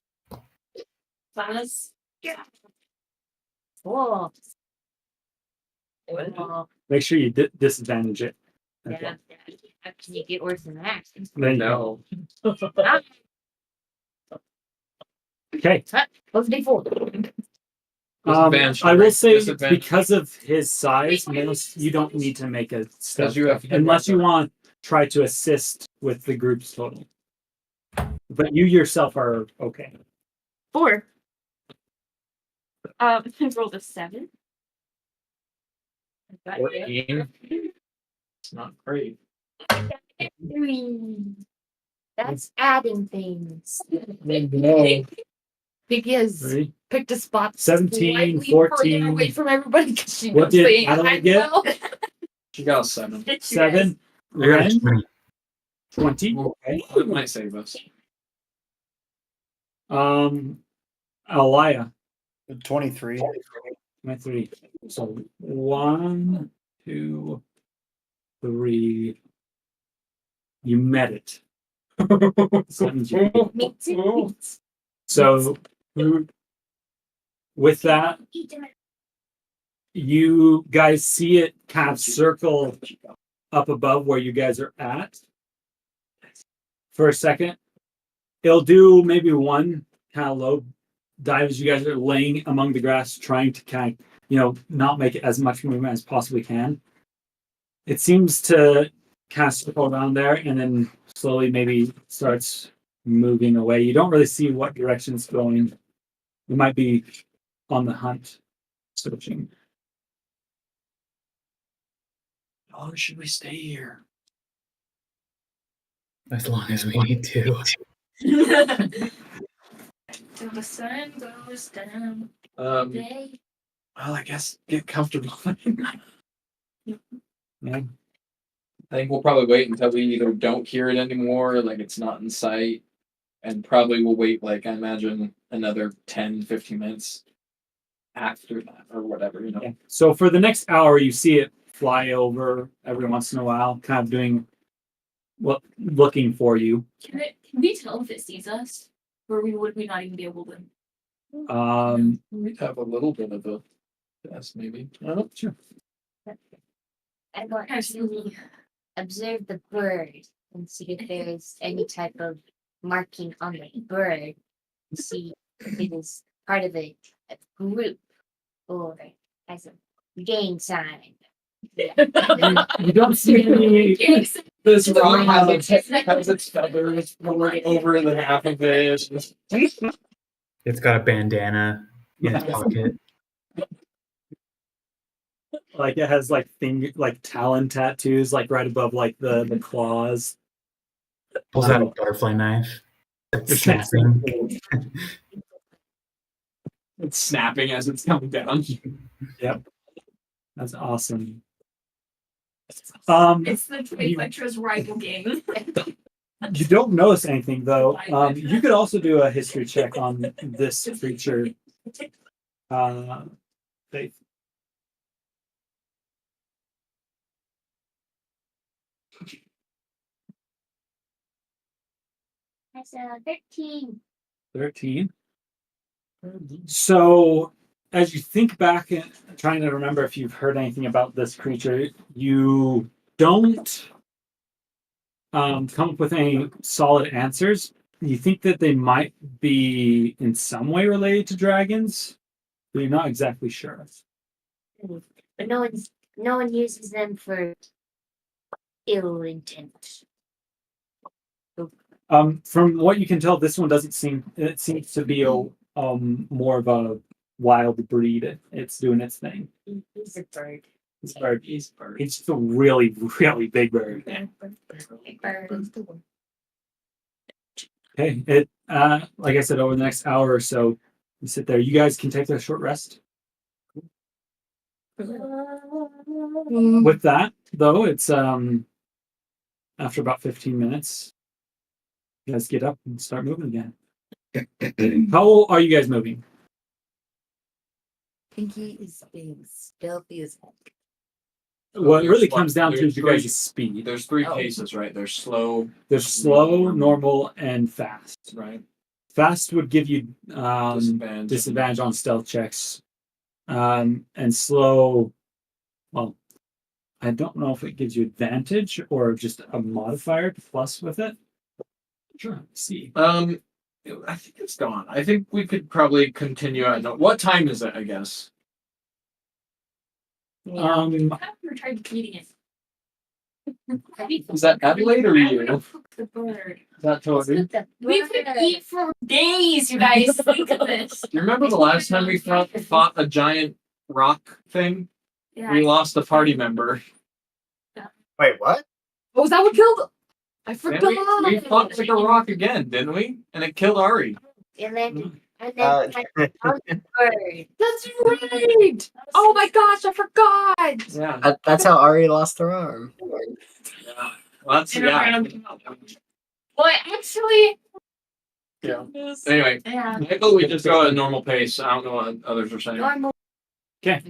Plus. Yeah. Cool. Make sure you disadvantage it. Yeah. How can you get worse than that? There you No. Okay. What's D4? Disadvantage, I will right? say Disadvantage. because of his size, you don't need to make a stealth you have check unless you want to try to assist with the group's total. But you yourself are okay. 4. I rolled a 7. 14. It's not great. 3. That's adding things. No. Because Three. picked a spot 17, slightly 14. further away from everybody because she What was did saying Adelaide get? well. She got a 7. 7. I got a Ren, 20. 20. Okay. That might save us. Alaya, 23. 23. So 1, 2, 3. You met it. So that means you- So with that, you guys see it kind of circle up above where you guys are at for a second. It'll do maybe one kind of low dive as you guys are laying among the grass, trying to kind of, not make as much movement as possibly can. It seems to kind of circle around there and then slowly maybe starts moving away. You don't really see what direction it's going. You might be on the hunt, searching. How long should we stay here? As long as we need to. Till the sun goes down. Well, Day. I guess get comfortable. Yeah. I think we'll probably wait until we either don't hear it anymore, like it's not in sight, and probably we'll wait, like, I imagine, another 10, 15 minutes after that, or whatever, Yeah. So for the next hour, you see it fly over every once in a while, kind of doing looking for you. Can we tell if it sees us? Or would we not even be able to? We'd have a little bit of a guess, maybe. I don't know. Sure. I want to observe the bird and see if there's any type of marking on the bird. See if it is part of a group or as a gang sign. You don't see any. This rock has its feathers rolling over the half of it. It's got a bandana in its pocket. Like it has like talon tattoos, like right above like the claws. Pulls out a butterfly knife. It's snapping. It's snapping as it's coming down. Yep. That's awesome. It's the Twitter's rival game. You don't notice anything though. You could also do a history check on this creature. Faith. That's 13. 13. So, as you think back and trying to remember if you've heard anything about this creature, you don't come up with any solid answers. You think that they might be in some way related to dragons, but you're not exactly sure. But no one uses them for ill intent. From what you can tell, this one doesn't seem. It seems to be a more of a wild breed. It's doing its thing. He's a bird. It's a bird. It's just a really, really big bird. Okay. It like I said, over the next hour or so, you sit there. You guys can take a short rest. With that, though, it's after about 15 minutes, you guys get up and start moving again. How are you guys moving? Pinky is being stealthy as heck. What There's really what? comes down to There's is you three- guys' speed. There's three Oh. paces, right? There's slow, There's slow, normal, and fast. right? Fast would give you Disadvantage. disadvantage on stealth checks. And slow, well, I don't know if it gives you advantage or just a modifier to plus with it. Sure, see. I think it's gone. I think we could probably continue on. What time is it? I guess. Um, I've tried eating it. Is that Adelaide or you? The bird. Is that Toby? We could eat for days, you guys. Think of this. Do you remember the last time we fought a giant rock thing? Yeah. We lost a party member. Wait, what? Oh, is that what killed? I And forgot. we fought like a rock again, didn't we? And it killed Ari. And then Uh, bird. That's right. Oh my gosh, I forgot. Yeah. that's how Ari lost her arm. Yeah. Well, that's In a yeah. round. Well, actually, Yeah. Anyway, yeah. I thought we just go at a normal pace. I don't know what others are saying. Normal. Okay.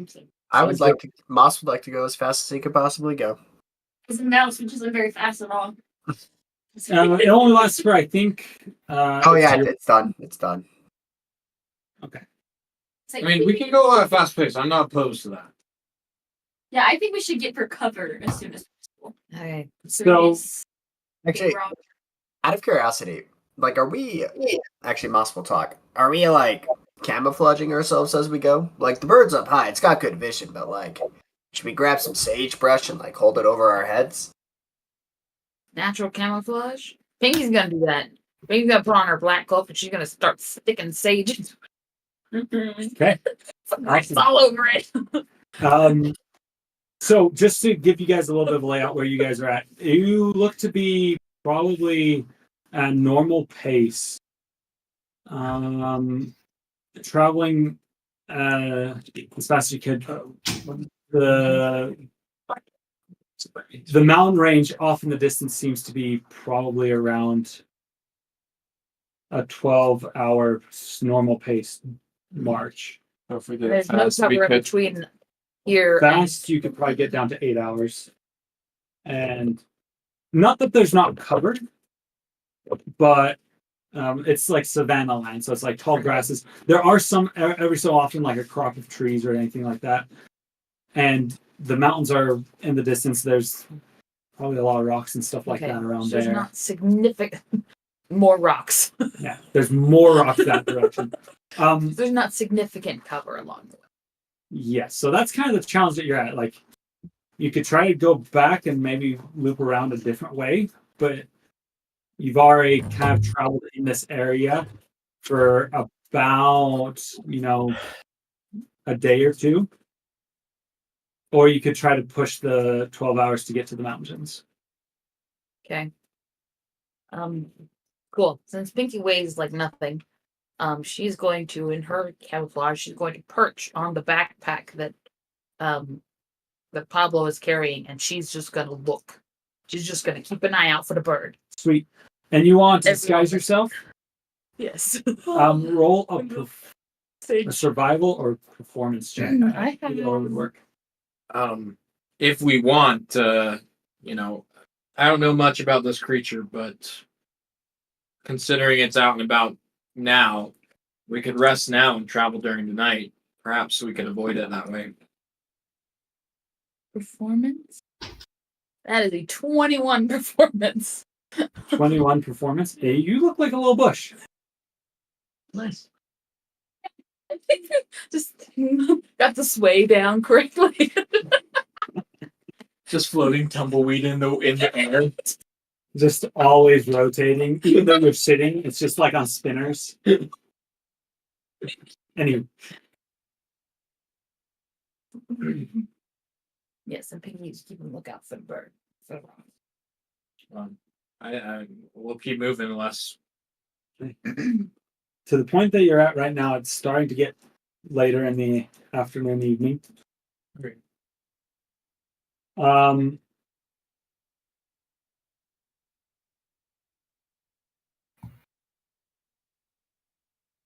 I would like to. Moss would like to go as fast as he could possibly go. Because the mouse, which isn't very fast at all. it only lasts for, I think. Oh yeah, it's done. It's done. Okay. It's like, I mean, we can go at a fast pace. I'm not opposed to that. yeah, I think we should get for cover as soon as possible. Okay. So, Actually, out of curiosity, like, are we? Actually, Moss will talk. Are we like camouflaging ourselves as we go? Like the bird's up high; it's got good vision, but like, should we grab some sagebrush and like hold it over our heads? Natural camouflage. Pinky's gonna do that. Pinky's gonna put on her black cloak and she's gonna start sticking sage. okay. It's all over it. So just to give you guys a little bit of a layout where you guys are at, you look to be probably at normal pace. Traveling as fast as you could. The mountain range off in the distance seems to be probably around a 12-hour normal pace march. So if we did There's no fast, we cover in could. between here Fast, you could probably get down to 8 hours. And not that there's not cover, but it's like savanna land, so it's like tall grasses. There are some every so often like a crop of trees or anything like that. And the mountains are in the distance. There's probably a lot of rocks and stuff like that around There's there. not significant more rocks. Yeah, there's more rocks that direction. There's not significant cover along the way. Yes, so that's kind of the challenge that you're at. Like, you could try to go back and maybe loop around a different way, but you've already kind of traveled in this area for about, a day or two. Or you could try to push the 12 hours to get to the mountains. Okay. Cool. Since Pinky weighs like nothing, she's going to, in her camouflage, she's going to perch on the backpack that Pablo is carrying, and she's just gonna look. She's just gonna keep an eye out for the bird. Sweet. And you want to disguise yourself? Yes. Roll a survival or performance check. I have- Either one would work. If we want, I don't know much about this creature, but considering it's out and about now, we could rest now and travel during the night. Perhaps we could avoid it that way. Performance? That is a 21 performance. 21 performance. Hey, you look like a little bush. Nice. Just got the sway down correctly. Just floating tumbleweed in the air. Just always rotating. Even though you're sitting, it's just like on spinners. Anyway. Yes, and Pinky needs to keep a lookout for the bird. We'll keep moving unless. To the point that you're at right now, it's starting to get later in the afternoon, evening. Great.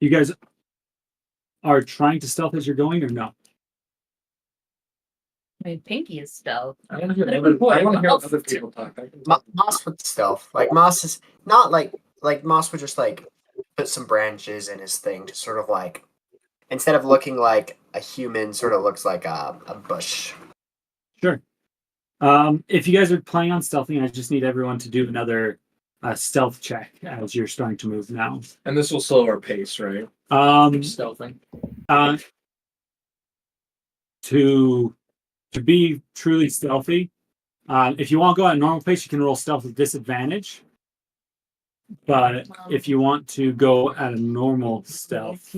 You guys are trying to stealth as you're going, or no? I mean, Pinky is stealth. I want to hear other people talk. Moss with stealth. Like Moss is not like Moss would just like put some branches in his thing to sort of like instead of looking like a human, sort of looks like a bush. Sure. If you guys are planning on stealthing, I just need everyone to do another stealth check as you're starting to move now. And this will slow our pace, right? Stealthing. To be truly stealthy, if you want to go at a normal pace, you can roll stealth with disadvantage. But if you want to go at a normal stealth,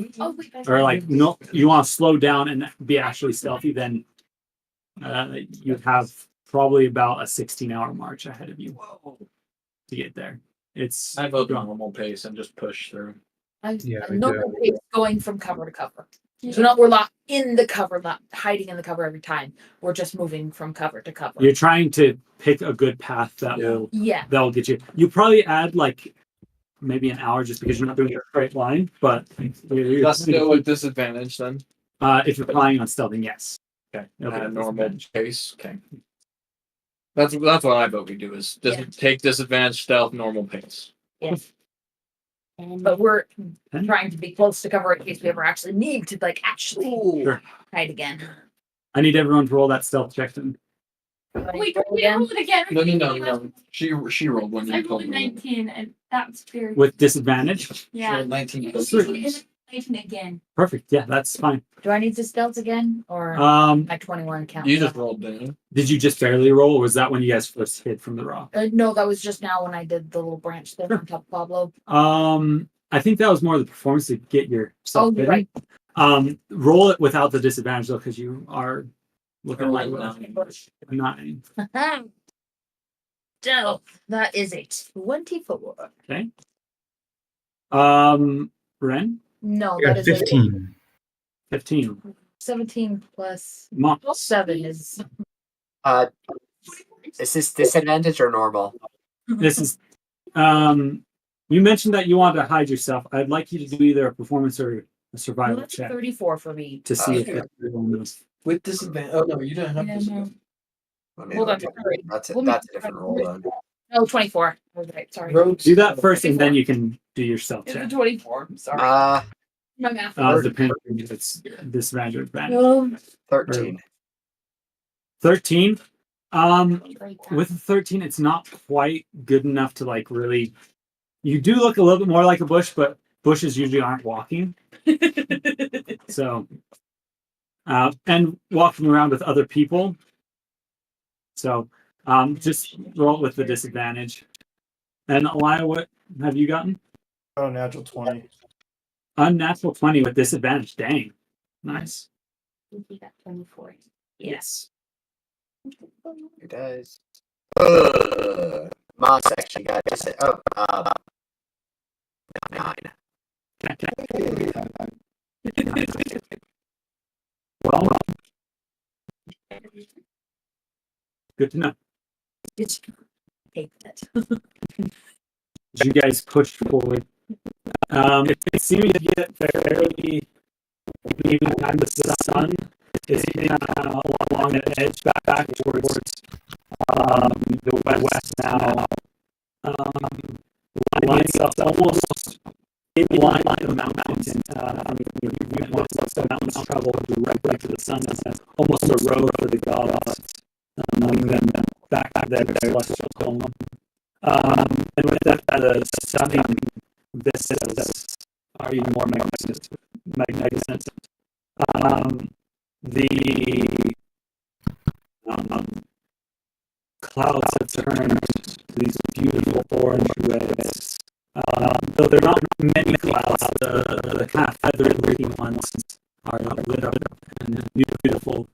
or like no, you want to slow down and be actually stealthy, then you have probably about a 16-hour march ahead of you to get there. It's I vote normal pace and just push through. Normal pace going from cover to cover. So not we're locked in the cover, not hiding in the cover every time. We're just moving from cover to cover. You're trying to pick a good path that will get you. You probably add like maybe an hour just because you're not doing a straight line, but That's still a disadvantage then. If you're planning on stealthing, yes. Okay. It'll be At a a normal disadvantage. pace. Okay. That's what I vote we do is take disadvantage stealth normal pace. Yes. But we're trying to be close to cover in case we ever actually need to actually hide again. I need everyone to roll that stealth check then. Wait, we rolled it again. No. She rolled one. I rolled a 19, and that's very. With disadvantage? Yeah. 19. 19 again. Perfect. Yeah, that's fine. Do I need to stealth again, or my 21 count? You just rolled down. Did you just barely roll, or was that when you guys first hid from the rock? No, that was just now when I did the little branch thing on top of Pablo. I think that was more the performance to get yourself hidden. Right. Roll it without the disadvantage though, because you are looking like 9. So that is a 24. Okay. Ren? No, I got that is 15. 15. 17 plus Mo- 7 is. Is this disadvantage or normal? This is you mentioned that you wanted to hide yourself. I'd like you to do either a performance or a survival That's check 34 for me. to see if everyone knows. With disadvantage. Oh no, you didn't have disadvantage. Hold on. That's a different roll then. Oh, 24. Okay, sorry. Do that first, and then you can do your stealth It's a check. 24. I'm sorry. My math. Depending if it's disadvantage or advantage. 13. 13. With a 13, it's not quite good enough to like really. You do look a little bit more like a bush, but bushes usually aren't walking. So, and walking around with other people. So, just roll it with the disadvantage. And Elia, what have you gotten? Oh, natural 20. Unnatural 20 with disadvantage. Dang. Nice. You got 24. Yes. It does. Moss actually got just 9. Well, good to know. Did you take that? You guys pushed forward. It seemed to get fairly even time the sun is hitting along the edge back towards the west now. The line itself almost in line with the mountains. The mountains travel directly to the sun. That's almost a road for the gods. Leading them back to their celestial home. And with that, the stunning vistas are even more magnificent. The clouds have turned to these beautiful orange reds. Though there are not many clouds, the kind of feathered-looking ones are lit up and beautiful.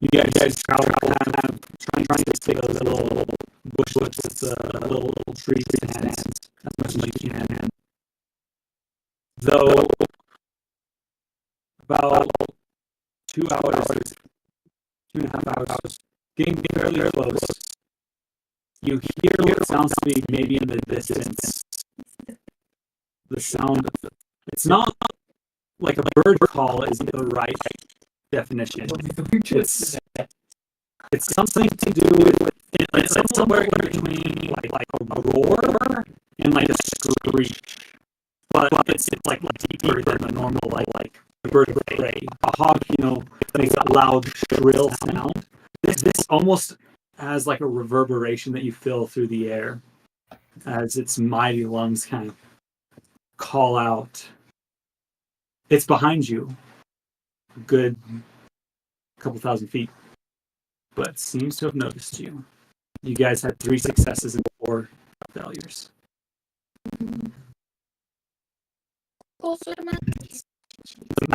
You guys travel kind of trying to take those little bushes, little trees in hands as much as you can. Though about 2 hours, 2.5 hours, getting fairly close, you hear what sounds to be maybe in the distance. The sound, it's not like a bird call isn't the right definition. It's something to do with it's somewhere in between like a roar and like a screech, but it's like deeper than a normal like bird of prey. A hawk, makes a loud shrill sound. This almost has like a reverberation that you feel through the air as its mighty lungs kind of call out. It's behind you, a good couple thousand feet, but seems to have noticed you. You guys had 3 successes and 4 failures. The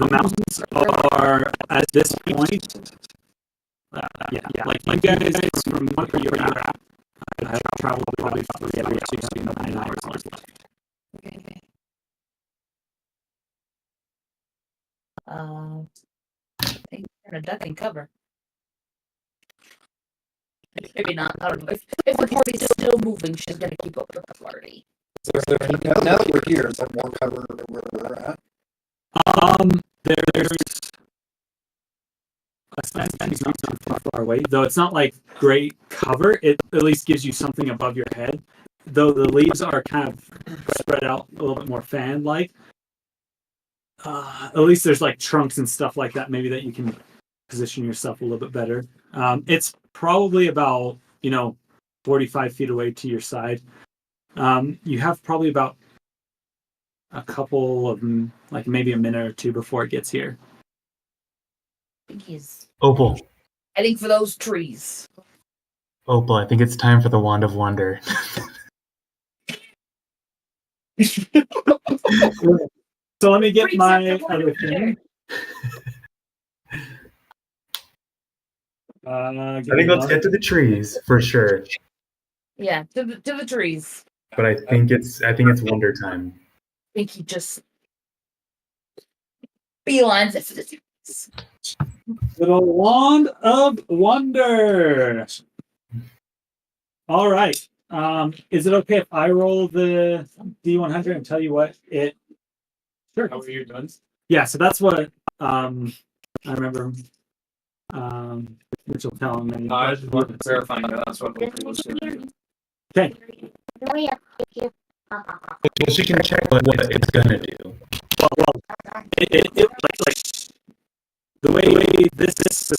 mountains are at this point. Like you guys from where you're at. I've traveled probably 3 hours, 9 hours left. Okay. I think we're gonna duck and cover. Maybe not. I don't know. If the party's still moving, she's gonna keep up with the party. Now that we're here, is there more cover where we're at? There's it's not too far away, though it's not like great cover. It at least gives you something above your head, though the leaves are kind of spread out a little bit more fan-like. At least there's like trunks and stuff like that, maybe that you can position yourself a little bit better. It's probably about 45 feet away to your side. You have probably about a couple of like maybe a minute or 2 before it gets here. I think he's Opal. heading for those trees. Opal, I think it's time for the Wand of Wonder. So let me get my other thing. I think let's get to the trees for sure. Yeah, to the trees. But I think it's wonder time. I think he just beelines it for the trees. Little Wand of Wonder. All right. Is it okay if I roll the D100 and tell you what it? Sure. How are you doing? Yeah. So that's what I remember. Mitchell telling me. I just wanted to verify that that's what we was doing. Okay. Well, she can check what it's gonna do. Well, it like the way this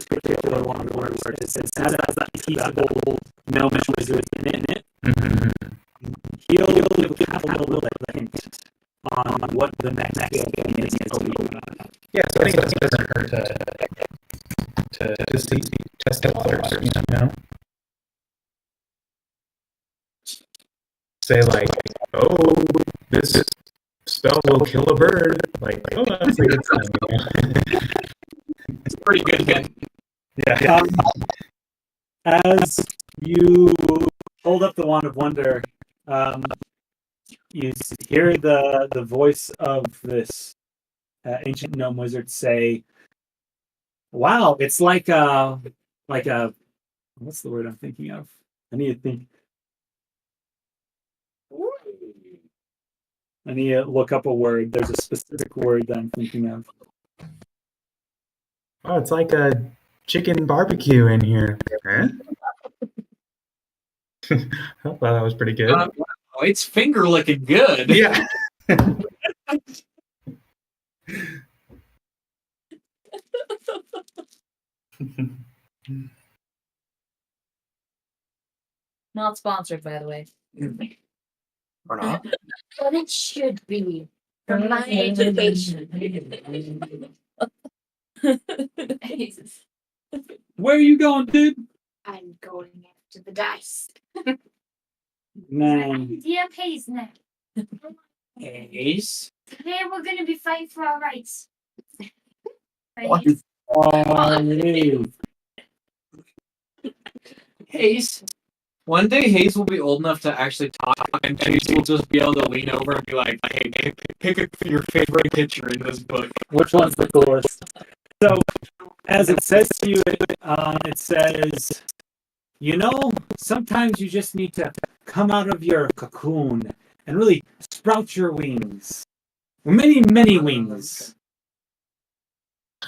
particular one works is it has that piece of old gnomish wizard in it. Mm-hmm. He'll have a little bit of a hint on what the next game is. Yeah, so I think it doesn't hurt to see, test out first, Say like, oh, this spell will kill a bird. Like, oh, that's a good sign. It's pretty good again. Yeah. As you hold up the Wand of Wonder, you hear the voice of this ancient gnome wizard say, "Wow, it's like a what's the word I'm thinking of? I need to think. I need to look up a word. There's a specific word that I'm thinking of. Oh, it's like a chicken barbecue in here. Huh? Well, that was pretty good. Wow, it's finger looking good. Yeah. Not sponsored, by the way. Or not? But it should be for my education. Where are you going, dude? I'm going after the dice. Man. Dear Paisner, Ace. today we're going to be fighting for our rights. What? Hayes. One day Hayes will be old enough to actually talk, and Hayes will just be able to lean over and be like, "Hey, pick your favorite picture in this book." Which one's the coolest? So, as it says to you, it says, sometimes you just need to come out of your cocoon and really sprout your wings. Many, many wings.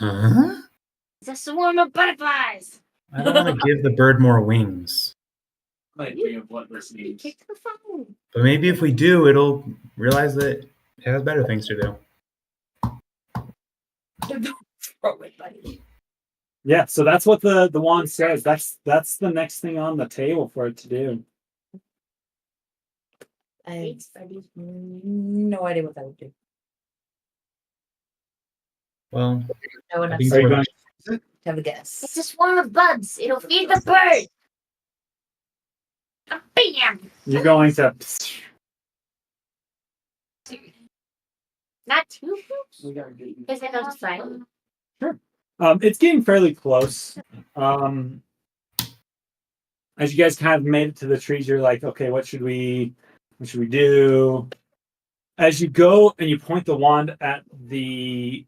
Huh? It's a swarm of butterflies. I don't want to give the bird more wings. Might be of what this means. Kick the phone. But maybe if we do, it'll realize that it has better things to do. Throw it, buddy. Yeah, so that's what the wand says. That's the next thing on the table for it to do. I have no idea what that would do. Well, No one I else think Are you we're- going? have a guess. It's a swarm of bugs. It'll feed the bird. Bam! You're going to. Not too close. Is it not fine? It's getting fairly close. As you guys kind of made it to the trees, you're like, okay, what should we do? As you go and you point the wand at this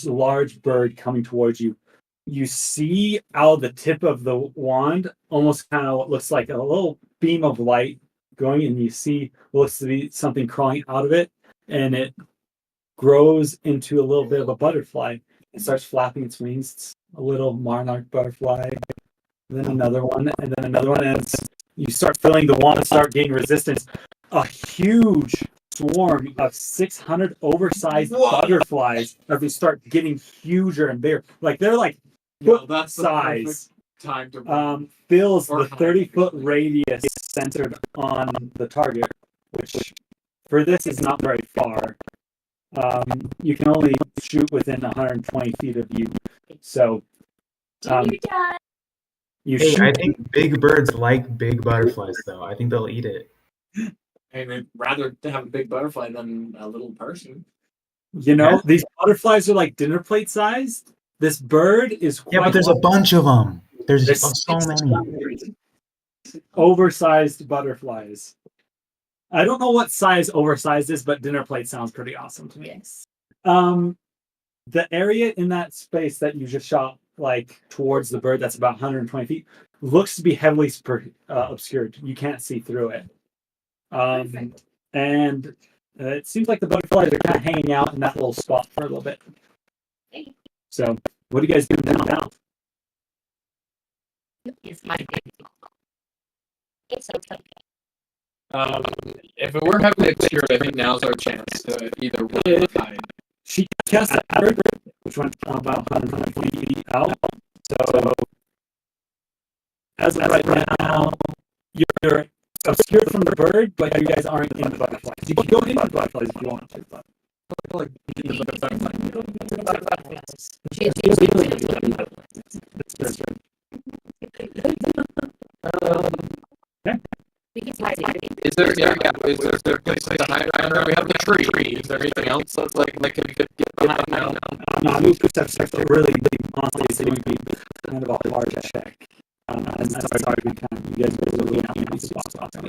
large bird coming towards you, you see out of the tip of the wand almost kind of what looks like a little beam of light going, and you see what looks to be something crawling out of it, and it grows into a little bit of a butterfly. It starts flapping its wings. It's a little monarch butterfly, then another one, and then another one. And you start filling the wand, start gaining resistance. A huge swarm of 600 oversized butterflies as they start getting huger and bigger. Like they're like foot that's the size. time to Fills Or the 30-foot radius centered on the target, which for this is not very far. You can only shoot within 120 feet of you. So you Hey, shoot. I think big birds like big butterflies, though. I think they'll eat it. And I'd rather have a big butterfly than a little person. You know, these butterflies are like dinner plate sized. This bird is quite Yeah, but there's a bunch of them. There's so many. oversized butterflies. I don't know what size oversized is, but dinner plate sounds pretty awesome to me. Yes. The area in that space that you just shot, like towards the bird, that's about 120 feet, looks to be heavily obscured. You can't see through it. And it seems like the butterflies are kind of hanging out in that little spot for a little bit. So, what do you guys do now? It's my day. It's okay. If we're having it obscured, I think now's our chance to either run or hide. She cast a bird, which went about 120 feet out. So, as of right now, you're obscured from the bird, but you guys aren't in the butterflies. You can go into the butterflies if you want to. But Is there a place to hide? I don't know. We have the tree. Is there anything else that's like we could get behind now? I move perception to really big, honestly, it's going to be kind of a hard check. And that's hard to kind of, you guys are really not in these spots. That's what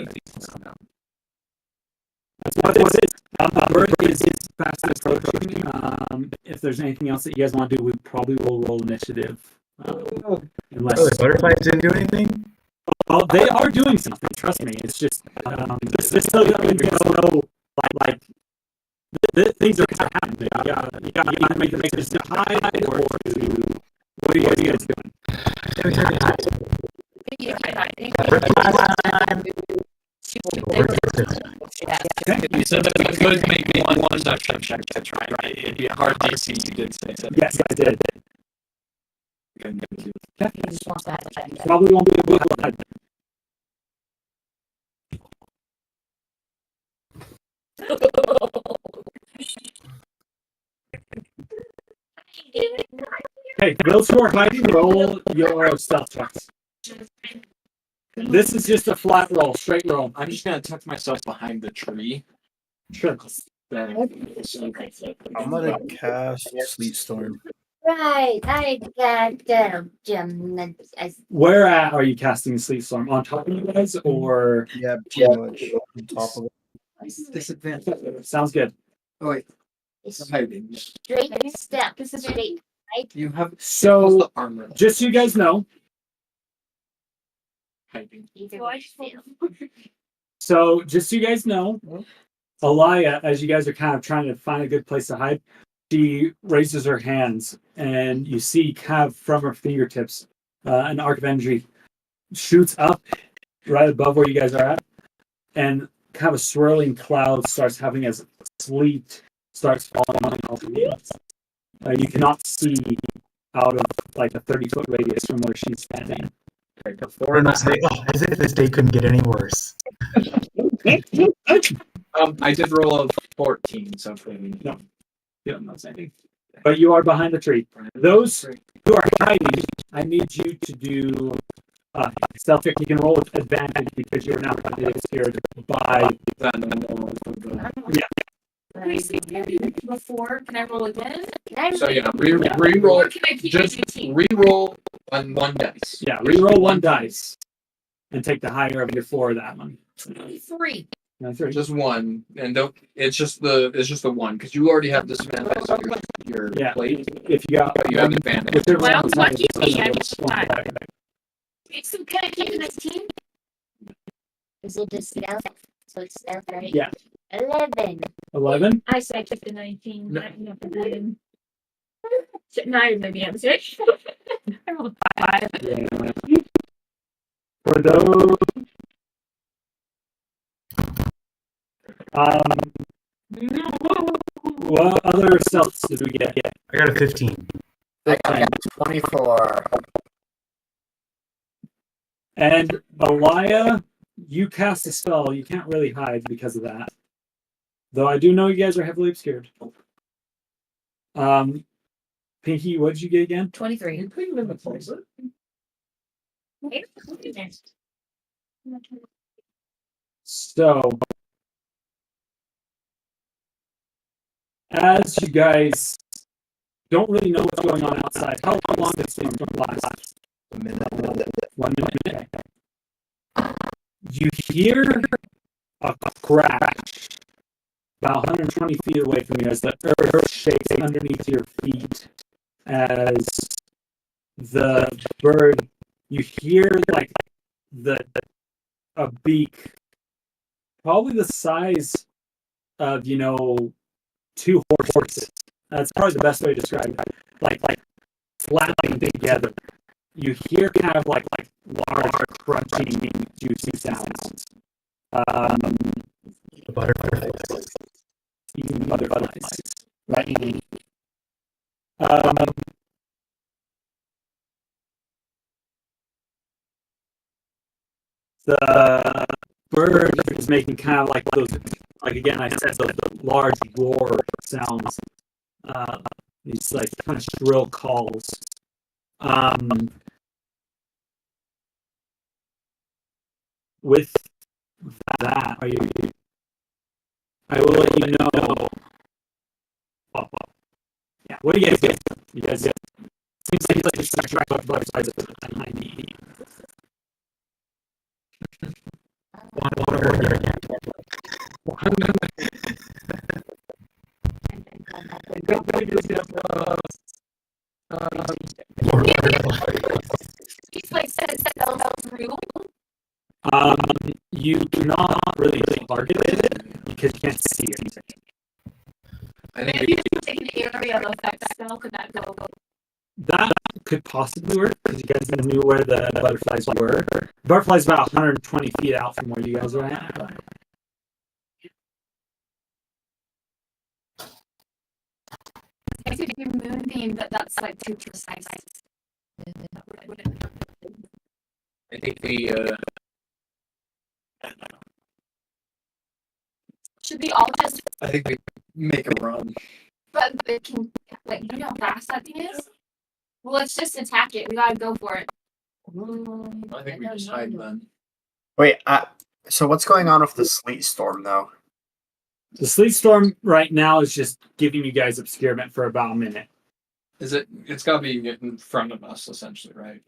it is. The bird is fast approaching. If there's anything else that you guys want to do, we probably will roll initiative. Unless Oh, the butterflies didn't do anything? they are doing something. Trust me. It's just this tells you you don't know like things are kind of happening. You got to make a decision to hide or to what are you guys doing? You said that we could make one perception check to try. It'd be a hard DC. You did say so. Yes, I did. You just want that. Probably won't be able to hide. Hey, those who are hiding, roll your stealth checks. This is just a flat roll, straight roll. I'm just gonna tuck myself behind the tree. Sure. I'm gonna cast Sleet Storm. Right, I got gem. Where at are you casting Sleep Storm? On top of you guys, or Yeah, pretty much on top of it. Disadvantage. sounds good. Oh wait, hiding. Straight step. This is straight. You have So, the armor. just so you guys know, Hiding. so just so you guys know, Alaya, as you guys are kind of trying to find a good place to hide, She raises her hands, and you see Cav from her fingertips, an arc of energy shoots up right above where you guys are at, and kind of a swirling cloud starts happening as sleet starts falling on all of you. You cannot see out of like a 30-foot radius from where she's standing. Before and I say, oh, as if this day couldn't get any worse. I did roll a 14, so maybe. No, you don't notice anything. But you are behind the tree. Those who are hiding, I need you to do stealth check. You can roll with advantage because you're now scared by yeah. Before, can I roll again? So yeah, re-roll. Or can I keep Just my 18? re-roll on one dice. Yeah, re-roll one dice and take the higher of your four of that one. 3. No, three. Just one, and don't. It's just the one because you already have disadvantage on your Yeah. plate. If you got, You have advantage. whichever Well, one's lucky highest, me, I that's just one died. die. Wait, so can I keep an 18? Is it just stealth? So it's stealth, right? Yeah. 11. 11. I said I took the 19. No. Now you're maybe answer. I rolled a 5. Yeah. For those, what other stealths did we get? I got a 15. I got 24. And Elia, you cast a spell. You can't really hide because of that. Though I do know you guys are heavily obscured. Pinky, what did you get again? 23. You put him in the closet. So, as you guys don't really know what's going on outside, how long does this last? A minute. 1 minute. You hear a crash about 120 feet away from you as the earth shakes underneath your feet as the bird, you hear like a beak probably the size of, two horses. That's probably the best way to describe it. Like flapping together. You hear kind of like large, crunching, juicy sounds. Butterflies. Even butterflies. Right? The bird is making kind of like those, like again, I said, those large roar sounds. These like kind of shrill calls. With that, I will let you know. Yeah, what do you guys get? You guys get? Seems like it's just a butterflies behind me. He's like said through. You cannot really target it because you can't see anything. I think Maybe if you take an area of effect spell, could that go? That could possibly work because you guys knew where the butterflies were. The butterflies about 120 feet out from where you guys are at. If you do moonbeam, that's like too precise. I think the Should we all just? I think we make a run. But it can, like, you know how fast that thing is? Well, let's just attack it. We gotta go for it. I think we just hide then. Wait, so what's going on with the sleet storm, though? The sleet storm right now is just giving you guys obscurement for about a minute. It's got to be in front of us, essentially, right?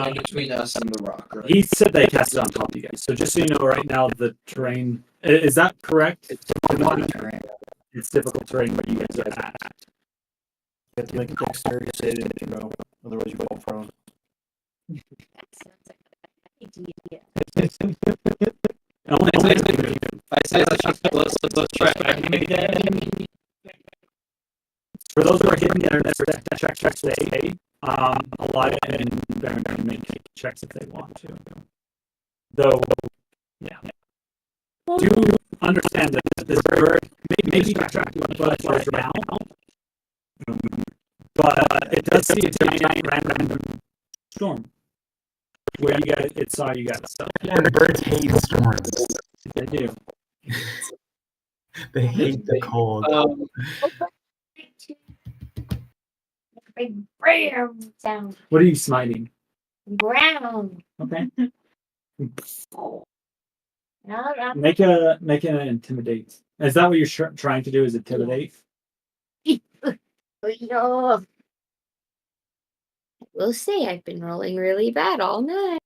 In between us and the rock, right? He said they cast it on top of you guys. So just so you know, right now the terrain is that correct? It's difficult terrain. It's difficult terrain where you guys are at. You have to make a dexterity saving throw, otherwise you fall prone. I say let's try again. For those who are hitting their checks, they Elijah and Baron can make checks if they want to. Though, yeah. Do understand that this bird may be distracted by the now, but it does see a giant random storm where it saw you guys. Yeah, the birds hate storms. They do. They hate the cold. Big brown sound. What are you smiting? Brown. Okay. No. Make an intimidate. Is that what you're trying to do? Is intimidate? No. We'll say I've been rolling really bad all night.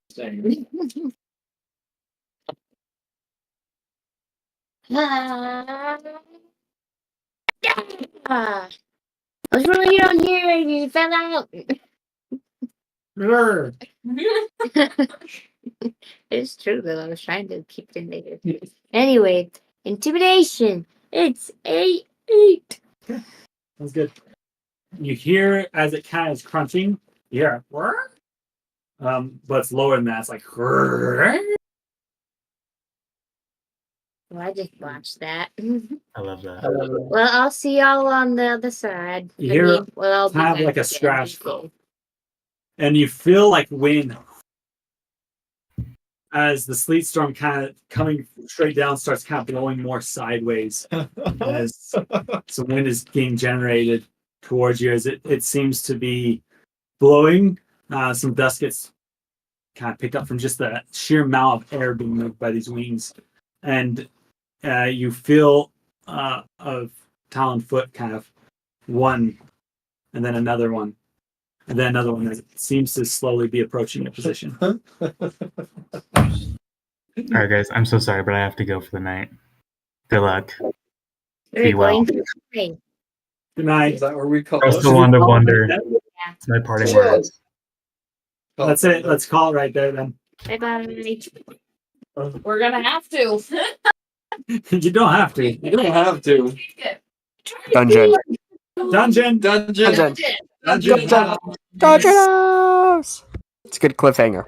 I was rolling down here and you fell out. It's true though. I was trying to keep it negative. Anyway, intimidation. It's 8. That's good. You hear as it kind of is crunching. You hear, but it's lower than that. It's like. Well, I just watched that. I love that. Well, I'll see y'all on the other side. You hear I'll kind of be like a back scratch, again. and you feel like wind as the sleet storm kind of coming straight down starts kind of blowing more sideways as some wind is being generated towards you as it seems to be blowing. Some dust gets kind of picked up from just the sheer amount of air being moved by these wings, and you feel a talon foot kind of one, and then another one, and then another one that seems to slowly be approaching your position. All right, guys. I'm so sorry, but I have to go for the night. Good luck. We're Be well. going to pray. Good night. Is that where we call Press it? the wand of wonder. Yeah. It's my parting words. That's it. Let's call it right there then. Bye-bye. We're gonna have to. You don't have to. You don't have to. Dungeon. Dungeon. Dungeon. Dungeon. Dungeon. Dungeon. Dungeon. It's a good cliffhanger.